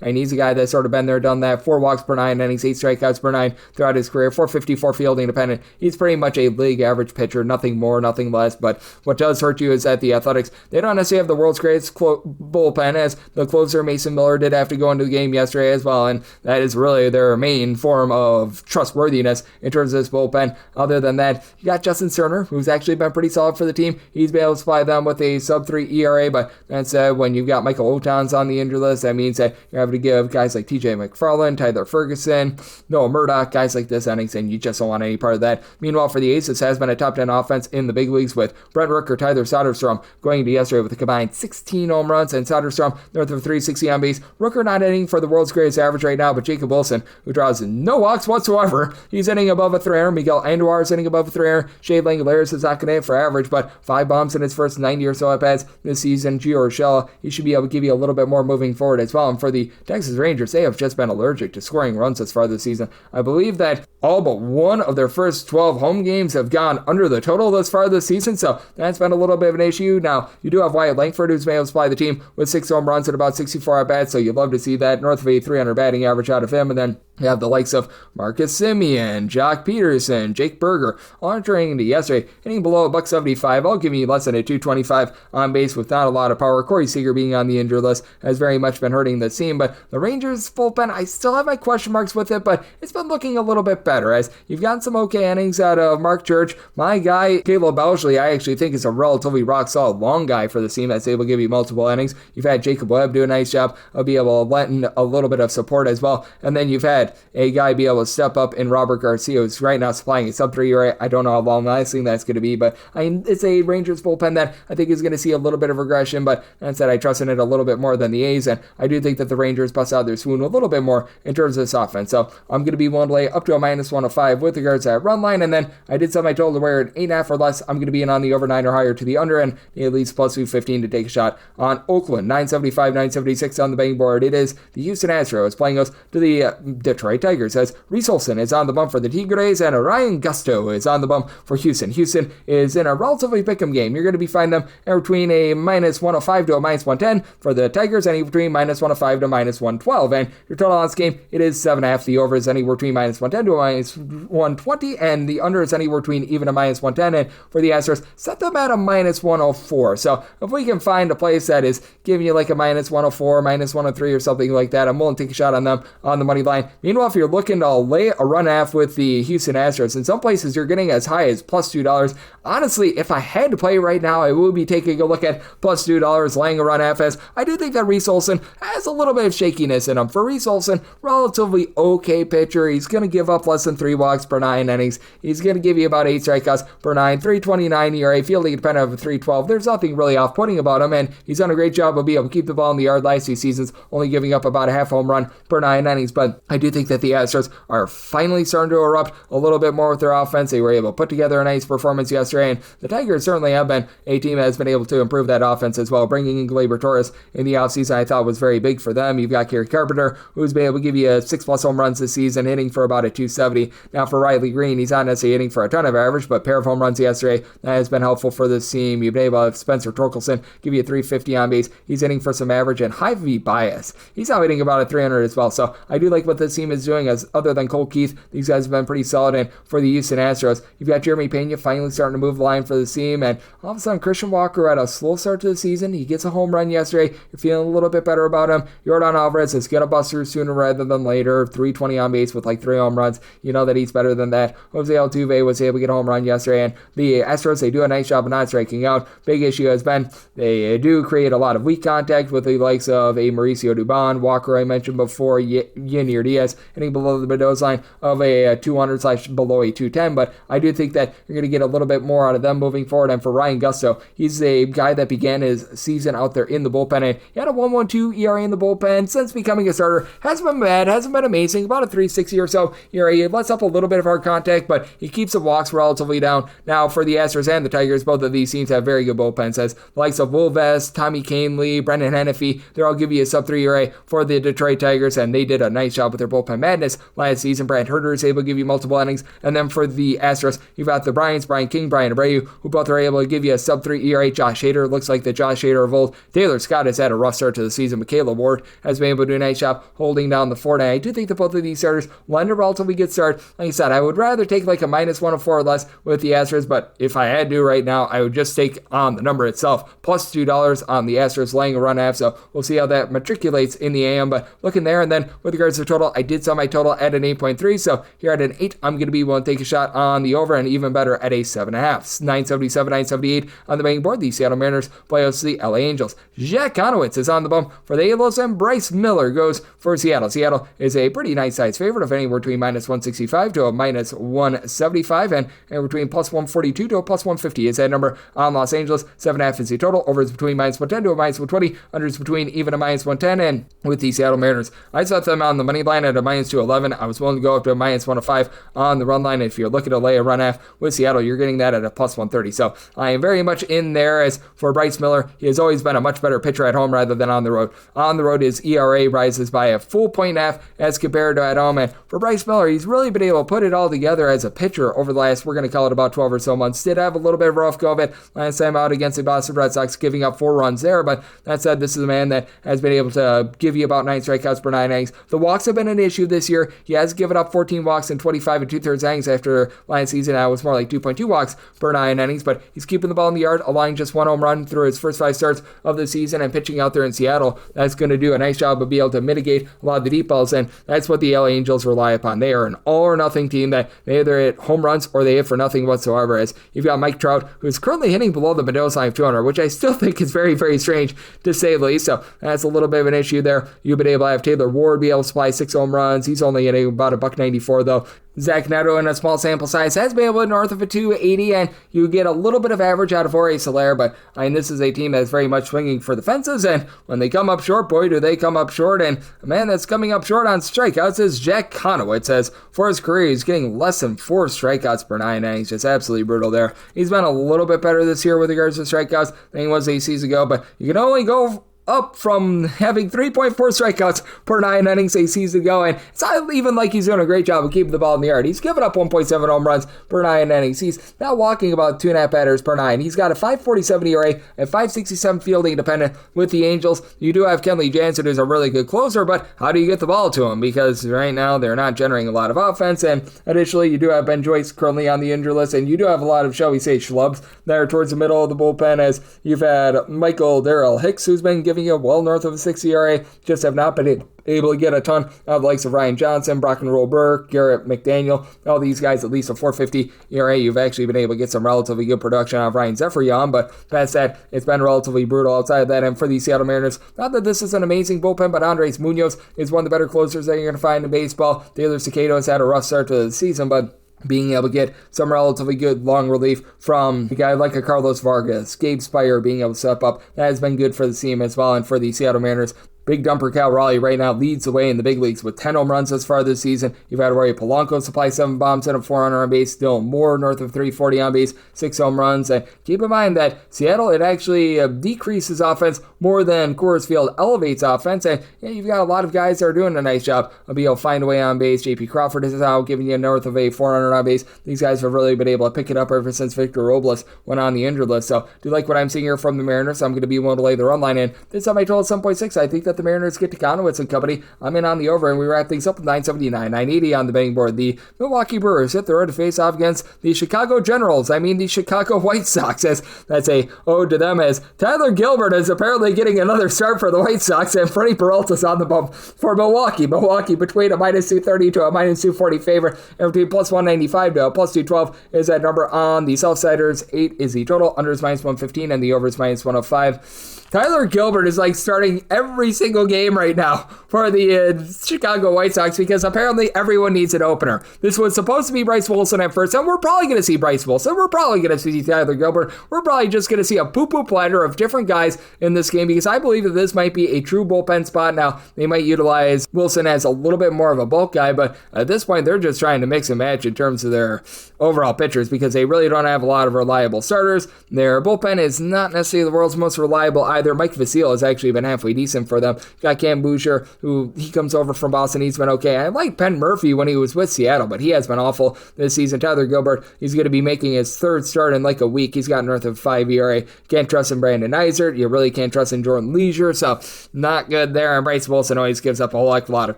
and he's a guy that's sort of been there, done that, 4 walks per 9 innings, 8 strikeouts per 9 throughout his career, 454 fielding independent. He's pretty much a league average pitcher, nothing more, nothing less, but what does hurt you is that the Athletics, they don't necessarily have the world's greatest bullpen, as the closer Mason Miller did have to go into the game yesterday as well, and that is really their main form of trustworthiness in terms of this bullpen. Other than that, you got Justin Cerner, who's actually been pretty solid for the team. He's been able to supply them with a sub-3 ERA, but that said, when you've got Michael Otons on the injury list, that means that you're having to give guys like TJ McFarland, Tyler Ferguson, Noah Murdoch, guys like this innings, and you just don't want any part of that. Meanwhile, for the A's, this has been a top 10 offense in the big leagues, with Brent Rooker, Tyler Soderstrom going into yesterday with a combined 16 home runs, and Soderstrom north of 360 on base. Rooker not hitting for the world's greatest average right now, but Jacob Wilson, who draws no walks whatsoever, he's hitting above a 300. Miguel Andujar is hitting above a 300. Shea Langolaris is not going to hit for average, but 5 bombs in his first 90 or so at-bats this season. Gio Urshela, he should be able to give you a little bit more moving forward as well. And for the Texas Rangers, they have just been allergic to scoring runs as far this season. I believe that all but one of their first 12 home games have gone under the total thus far this season, so that's been a little bit of an issue. Now, you do have Wyatt Langford, who's been able to supply the team with 6 home runs and about 64 at-bats, so you'd love to see that, north of a 300 batting average out of him, and then you have the likes of Marcus Semien, Jock Peterson, Jake Berger, all entering into yesterday, hitting below $175. I'll give you less than a 225 on base with not a lot of power. Corey Seager being on the injured list has very much been hurting the team, but the Rangers bullpen, I still have my question marks with it, but it's been looking a little bit better, as you've gotten some okay innings out of Mark Church. My guy, Caleb Belsley, I actually think is a relatively rock-solid long guy for the team that's able to give you multiple innings. You've had Jacob Webb do a nice job of being able to lend a little bit of support as well, and then you've had a guy be able to step up in Robert Garcia, who's right now supplying a sub-3 ERA. I don't know how long lasting that's going to be, but it's a Rangers bullpen that I think is going to see a little bit of regression, but that said, I trust in it a little bit more than the A's, and I do think that the Rangers bust out their swoon a little bit more in terms of this offense, so I'm going to be willing to lay up to a minus 105 with regards to that run line, and then I did set my total to where at 8.5 or less, I'm going to be in on the over 9 or higher to the under, and at least plus 215 to take a shot on Oakland. 975, 976 on the betting board. It is the Houston Astros playing us to the Detroit Tigers, as Reese Olson is on the bump for the Tigres, and Ryan Gusto is on the bump for Houston. Houston is in a relatively pick'em game. You're going to be finding them between a minus 105 to a minus 110 for the Tigers, and between minus 105 to minus 112. And your total on this game, it is 7.5. The over is anywhere between minus 110 to a minus 120, and the under is anywhere between even a minus 110. And for the Astros, set them at a minus 104. So if we can find a place that is giving you like a minus 104, minus 103 or something like that, I'm willing to take a shot on them on the money line. Meanwhile, if you're looking to lay a run half with the Houston Astros, in some places you're getting as high as plus $2. Honestly, if I had to play right now, I would be taking a look at plus $2, laying a run half, as I do think that Reese Olson has a little bit of shakiness in him. For Reese Olson, relatively okay pitcher. He's going to give up less than 3 walks per 9 innings. He's going to give you about 8 strikeouts per 9, 329 ERA, fielding dependent of 312. There's nothing really off-putting about him, and he's done a great job of being able to keep the ball in the yard last 2 seasons, only giving up about a half home run per 9 innings. But I do do think that the Astros are finally starting to erupt a little bit more with their offense. They were able to put together a nice performance yesterday, and the Tigers certainly have been a team that has been able to improve that offense as well. Bringing in Gleyber Torres in the offseason I thought was very big for them. You've got Gary Carpenter, who's been able to give you 6+ home runs this season, hitting for about a 270. Now for Riley Green, he's not necessarily hitting for a ton of average, but pair of home runs yesterday, that has been helpful for this team. You've been able to have Spencer Torkelson give you a 350 on base. He's hitting for some average, and Javi Baez, he's now hitting about a 300 as well. So I do like what this team is doing, as other than Cole Keith, these guys have been pretty solid. And for the Houston Astros, you've got Jeremy Pena finally starting to move the line for the team, and all of a sudden Christian Walker had a slow start to the season. He gets a home run yesterday. You're feeling a little bit better about him. Jordan Alvarez is going to bust through sooner rather than later. 320 on base with like 3 home runs. You know that he's better than that. Jose Altuve was able to get a home run yesterday, and the Astros, they do a nice job of not striking out. Big issue has been they do create a lot of weak contact with the likes of a Mauricio Dubon, Walker I mentioned before, Yenier Diaz hitting below the Mendoza line of a 200/below a 210, but I do think that you're going to get a little bit more out of them moving forward. And for Ryan Gusto, he's a guy that began his season out there in the bullpen, and he had a 1.12 ERA in the bullpen. Since becoming a starter, hasn't been bad, hasn't been amazing, about a 3.60 or so ERA. He lets up a little bit of hard contact, but he keeps the walks relatively down. Now for the Astros and the Tigers, both of these teams have very good bullpens, as the likes of Will Vest, Tommy Canley, Brendan Hennefy, they're all give you a sub-3 ERA for the Detroit Tigers, and they did a nice job with their bullpen madness last season. Brad Herter is able to give you multiple innings, and then for the Astros, you've got the Bryants, Brian King, Brian Abreu, who both are able to give you a sub-3 ERA. Josh Hader looks like the Josh Hader of old. Taylor Scott has had a rough start to the season. Michaela Ward has been able to do a nice job holding down the fort, and I do think that both of these starters will end a relatively good start. Like I said, I would rather take like a -104 or less with the Astros, but if I had to right now, I would just take on the number itself, plus $2 on the Astros laying a run half, so we'll see how that matriculates in the AM, but looking there. And then with regards to total, I did sell my total at an 8.3, so here at an 8, I'm going to be willing to take a shot on the over, and even better at a 7.5. 977, 978 on the betting board. The Seattle Mariners play host to the LA Angels. Jack Conowitz is on the bump for the Halos, and Bryce Miller goes for Seattle. Seattle is a pretty nice size favorite of anywhere between -165 to a -175, and between +142 to a +150 is that number on Los Angeles. 7.5 is the total. Over is between -110 to a -120. Under is between even a -110. And with the Seattle Mariners, I set them on the money line at a -211. I was willing to go up to a -105 on the run line. If you're looking to lay a run half with Seattle, you're getting that at a +130. So I am very much in there. As for Bryce Miller, he has always been a much better pitcher at home rather than on the road. On the road, his ERA rises by a full 1.5 as compared to at home. And for Bryce Miller, he's really been able to put it all together as a pitcher over the last, we're going to call it about 12 or so months. Did have a little bit of a rough go of it last time out against the Boston Red Sox, giving up 4 runs there. But that said, this is a man that has been able to give you about 9 strikeouts per 9 innings. The walks have been an issue this year. He has given up 14 walks in 25 2/3 innings after last season. It was more like 2.2 walks per 9 innings, but he's keeping the ball in the yard, allowing just 1 home run through his first 5 starts of the season, and pitching out there in Seattle, that's going to do a nice job of being able to mitigate a lot of the deep balls, and that's what the LA Angels rely upon. They are an all-or-nothing team that they either hit home runs or they hit for nothing whatsoever, as you've got Mike Trout, who's currently hitting below the Mendoza line of 200, which I still think is very, very strange to say the least, so that's a little bit of an issue there. You've been able to have Taylor Ward be able to supply 6 home runs. He's only hitting about a $194 though. Zach Neto, in a small sample size, has been able to north of a 280, and you get a little bit of average out of Jorge Soler, but I mean, this is a team that's very much swinging for the fences, and when they come up short, boy, do they come up short. And a man that's coming up short on strikeouts is Jack Conowitz, as for his career, he's getting less than 4 strikeouts per 9 innings. Just absolutely brutal there. He's been a little bit better this year with regards to strikeouts than he was 8 seasons ago, but you can only go up from having 3.4 strikeouts per 9 innings a season ago, and it's not even like he's doing a great job of keeping the ball in the yard. He's given up 1.7 home runs per 9 innings. He's now walking about 2.5 batters per 9. He's got a 5.47 ERA and 5.67 fielding dependent with the Angels. You do have Kenley Jansen, who's a really good closer, but how do you get the ball to him? Because right now they're not generating a lot of offense, and additionally, you do have Ben Joyce currently on the injury list, and you do have a lot of, shall we say, schlubs there towards the middle of the bullpen, as you've had Michael Darrell Hicks, who's been giving you well north of a 6 ERA, just have not been able to get a ton of likes of Ryan Johnson, Brock and Roll Burke, Garrett McDaniel, all these guys at least a 4.50 ERA. You've actually been able to get some relatively good production out of Ryan Zephyrion, but past that, it's been relatively brutal outside of that. And for the Seattle Mariners, not that this is an amazing bullpen, but Andres Munoz is one of the better closers that you're going to find in baseball. Taylor Cicado has had a rough start to the season, but being able to get some relatively good long relief from a guy like a Carlos Vargas, Gabe Spire being able to step up, that has been good for the team as well. And for the Seattle Mariners, Big dumper Cal Raleigh right now leads the way in the big leagues with 10 home runs thus far this season. You've had Rory Polanco supply 7 bombs and a 400 on base. Dylan Moore north of 340 on base, 6 home runs. And keep in mind that Seattle, it actually decreases offense more than Coors Field elevates offense. And you've got a lot of guys that are doing a nice job of being able to find a way on base. J.P. Crawford is out, giving you north of a 400 on base. These guys have really been able to pick it up ever since Victor Robles went on the injured list. So do like what I'm seeing here from the Mariners. I'm going to be willing to lay the run line in. This time I told 7.6. I think that the Mariners get to Conowitz and company. I'm in on the over, and we wrap things up with 979, 980 on the betting board. The Milwaukee Brewers hit the road to face off against the Chicago Generals. I mean the Chicago White Sox, as that's a ode to them, as Tyler Gilbert is apparently getting another start for the White Sox, and Freddie Peralta's on the bump for Milwaukee. Milwaukee between a minus 230 to a minus 240 favorite, and between plus 195 to a plus 212 is that number on the Southsiders. 8 is the total, under is minus 115, and the over is minus 105. Tyler Gilbert is like starting every single game right now for the Chicago White Sox because apparently everyone needs an opener. This was supposed to be Bryce Wilson at first, and we're probably going to see Bryce Wilson. We're probably going to see Tyler Gilbert. We're probably just going to see a poo-poo platter of different guys in this game because I believe that this might be a true bullpen spot. Now, they might utilize Wilson as a little bit more of a bulk guy, but at this point, they're just trying to mix and match in terms of their overall pitchers because they really don't have a lot of reliable starters. Their bullpen is not necessarily the world's most reliable either. Mike Vasile has actually been halfway decent for them. Got Cam Boucher, who he comes over from Boston. He's been okay. I like Penn Murphy when he was with Seattle, but he has been awful this season. Tyler Gilbert, he's going to be making his 3rd start in like a week. He's got north of 5 ERA. Can't trust in Brandon Eisert. You really can't trust in Jordan Leisure, so not good there. And Bryce Wilson always gives up a whole heck of a lot of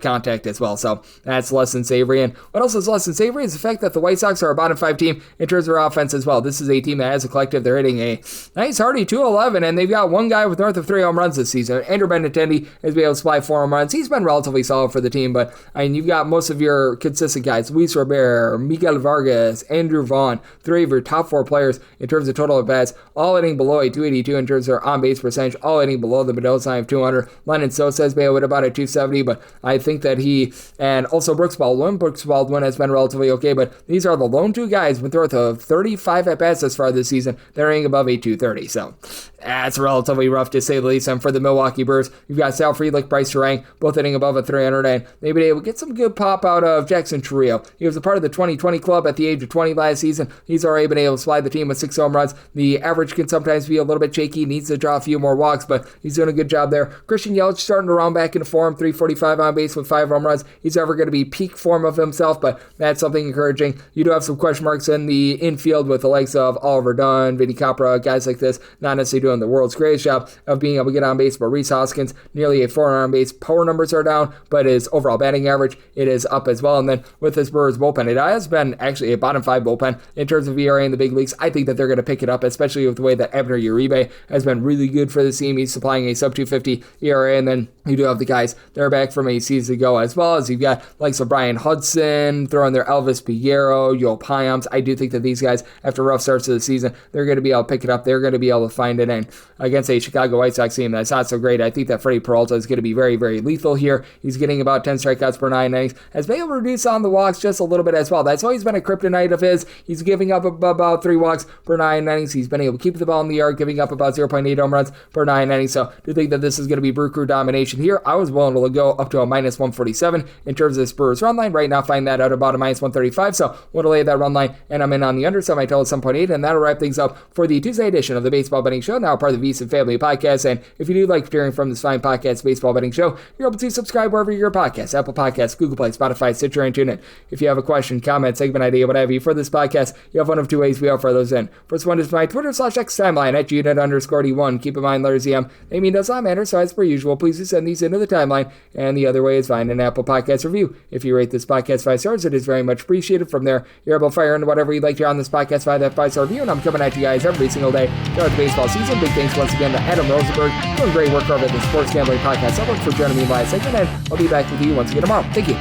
contact as well, so that's less than savory. And what else is less than savory is the fact that the White Sox are a bottom 5 team in terms of their offense as well. This is a team that has a collective. They're hitting a nice hearty 211, and they've got one guy with north of 3 home runs this season. Andrew Benintendi has been able to supply 4 home runs. He's been relatively solid for the team, but I mean, you've got most of your consistent guys. Luis Robert, Miguel Vargas, Andrew Vaughn, 3 of your top 4 players in terms of total at-bats, all hitting below a 282 in terms of their on-base percentage, all hitting below the Mendoza line of 200. Lennon Sosa has been with about a 270, but I think that he, and also Brooks Baldwin has been relatively okay, but these are the lone 2 guys with north of 35 at-bats thus far this season. They're hitting above a 230, so that's relatively rough to say the least. And for the Milwaukee Brewers, you've got Sal Frelick, Bryce Terang, both hitting above a 300, and they've been able to get some good pop out of Jackson Chourio. He was a part of the 2020 club at the age of 20 last season. He's already been able to slide the team with 6 home runs. The average can sometimes be a little bit shaky, needs to draw a few more walks, but he's doing a good job there. Christian Yelich starting to round back into form, 345 on base with 5 home runs. He's ever going to be peak form of himself, but that's something encouraging. You do have some question marks in the infield with the likes of Oliver Dunn, Vinny Capra, guys like this, not necessarily doing the world's greatest job of being able to get on base, but Reese Hoskins, nearly a 400 on base. Power numbers are down, but his overall batting average, it is up as well. And then with this Brewers bullpen, it has been actually a bottom 5 bullpen in terms of ERA in the big leagues. I think that they're going to pick it up, especially with the way that Abner Uribe has been really good for the team. He's supplying a sub 250 ERA, and then you do have the guys that are back from a season ago, as well as you've got likes of Brian Hudson, throwing their Elvis Piñero, Yoel Payams. I do think that these guys, after rough starts to the season, they're going to be able to pick it up. They're going to be able to find it. And against a Chicago White Sox team that's not so great, I think that Freddie Peralta is going to be very, very lethal here. He's getting about 10 strikeouts per 9 innings. Has been able to reduce on the walks just a little bit as well. That's always been a kryptonite of his. He's giving up about 3 walks per 9 innings. He's been able to keep the ball in the yard, giving up about 0.8 home runs per 9 innings. So I do think that this is going to be Brew Crew domination here. I was willing to go up to a minus 147 in terms of this Brewers run line. Right now, find that out about a minus 135. So want to lay that run line, and I'm in on the under. So my total is 7.8, and that'll wrap things up for the Tuesday edition of the Baseball Betting Show, now part of the VSiN Family Podcast. And if you do like hearing from this fine podcast, Baseball Betting Show, you're able to subscribe wherever your podcast, Apple Podcasts, Google Play, Spotify, Stitcher, and TuneIn. If you have a question, comment, segment idea, what have you for this podcast, you have one of 2 ways we offer those in. First one is my Twitter/X timeline at unit_D1. Keep in mind, letters EM, they mean does not matter, so as per usual, please do send these into the timeline. And the other way is find an Apple Podcast review. If you rate this podcast 5 stars, it is very much appreciated. From there, you're able to fire into whatever you'd like to hear on this podcast via that 5-star review, and I'm coming at you guys every single day throughout the baseball season. Big thanks once again to Adam Rosenberg, doing great work over at the Sports Gambling Podcast Network, for joining me in last segment, and I'll be back with you once again tomorrow. Thank you.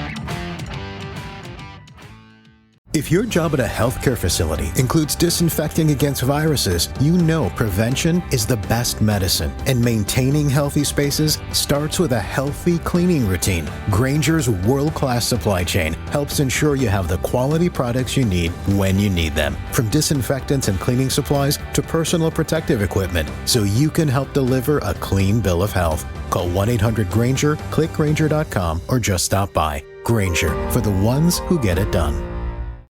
If your job at a healthcare facility includes disinfecting against viruses, you know prevention is the best medicine, and maintaining healthy spaces starts with a healthy cleaning routine. Grainger's world-class supply chain helps ensure you have the quality products you need when you need them, from disinfectants and cleaning supplies to personal protective equipment, so you can help deliver a clean bill of health. Call 1-800-GRAINGER, click Grainger.com, or just stop by. Grainger, for the ones who get it done.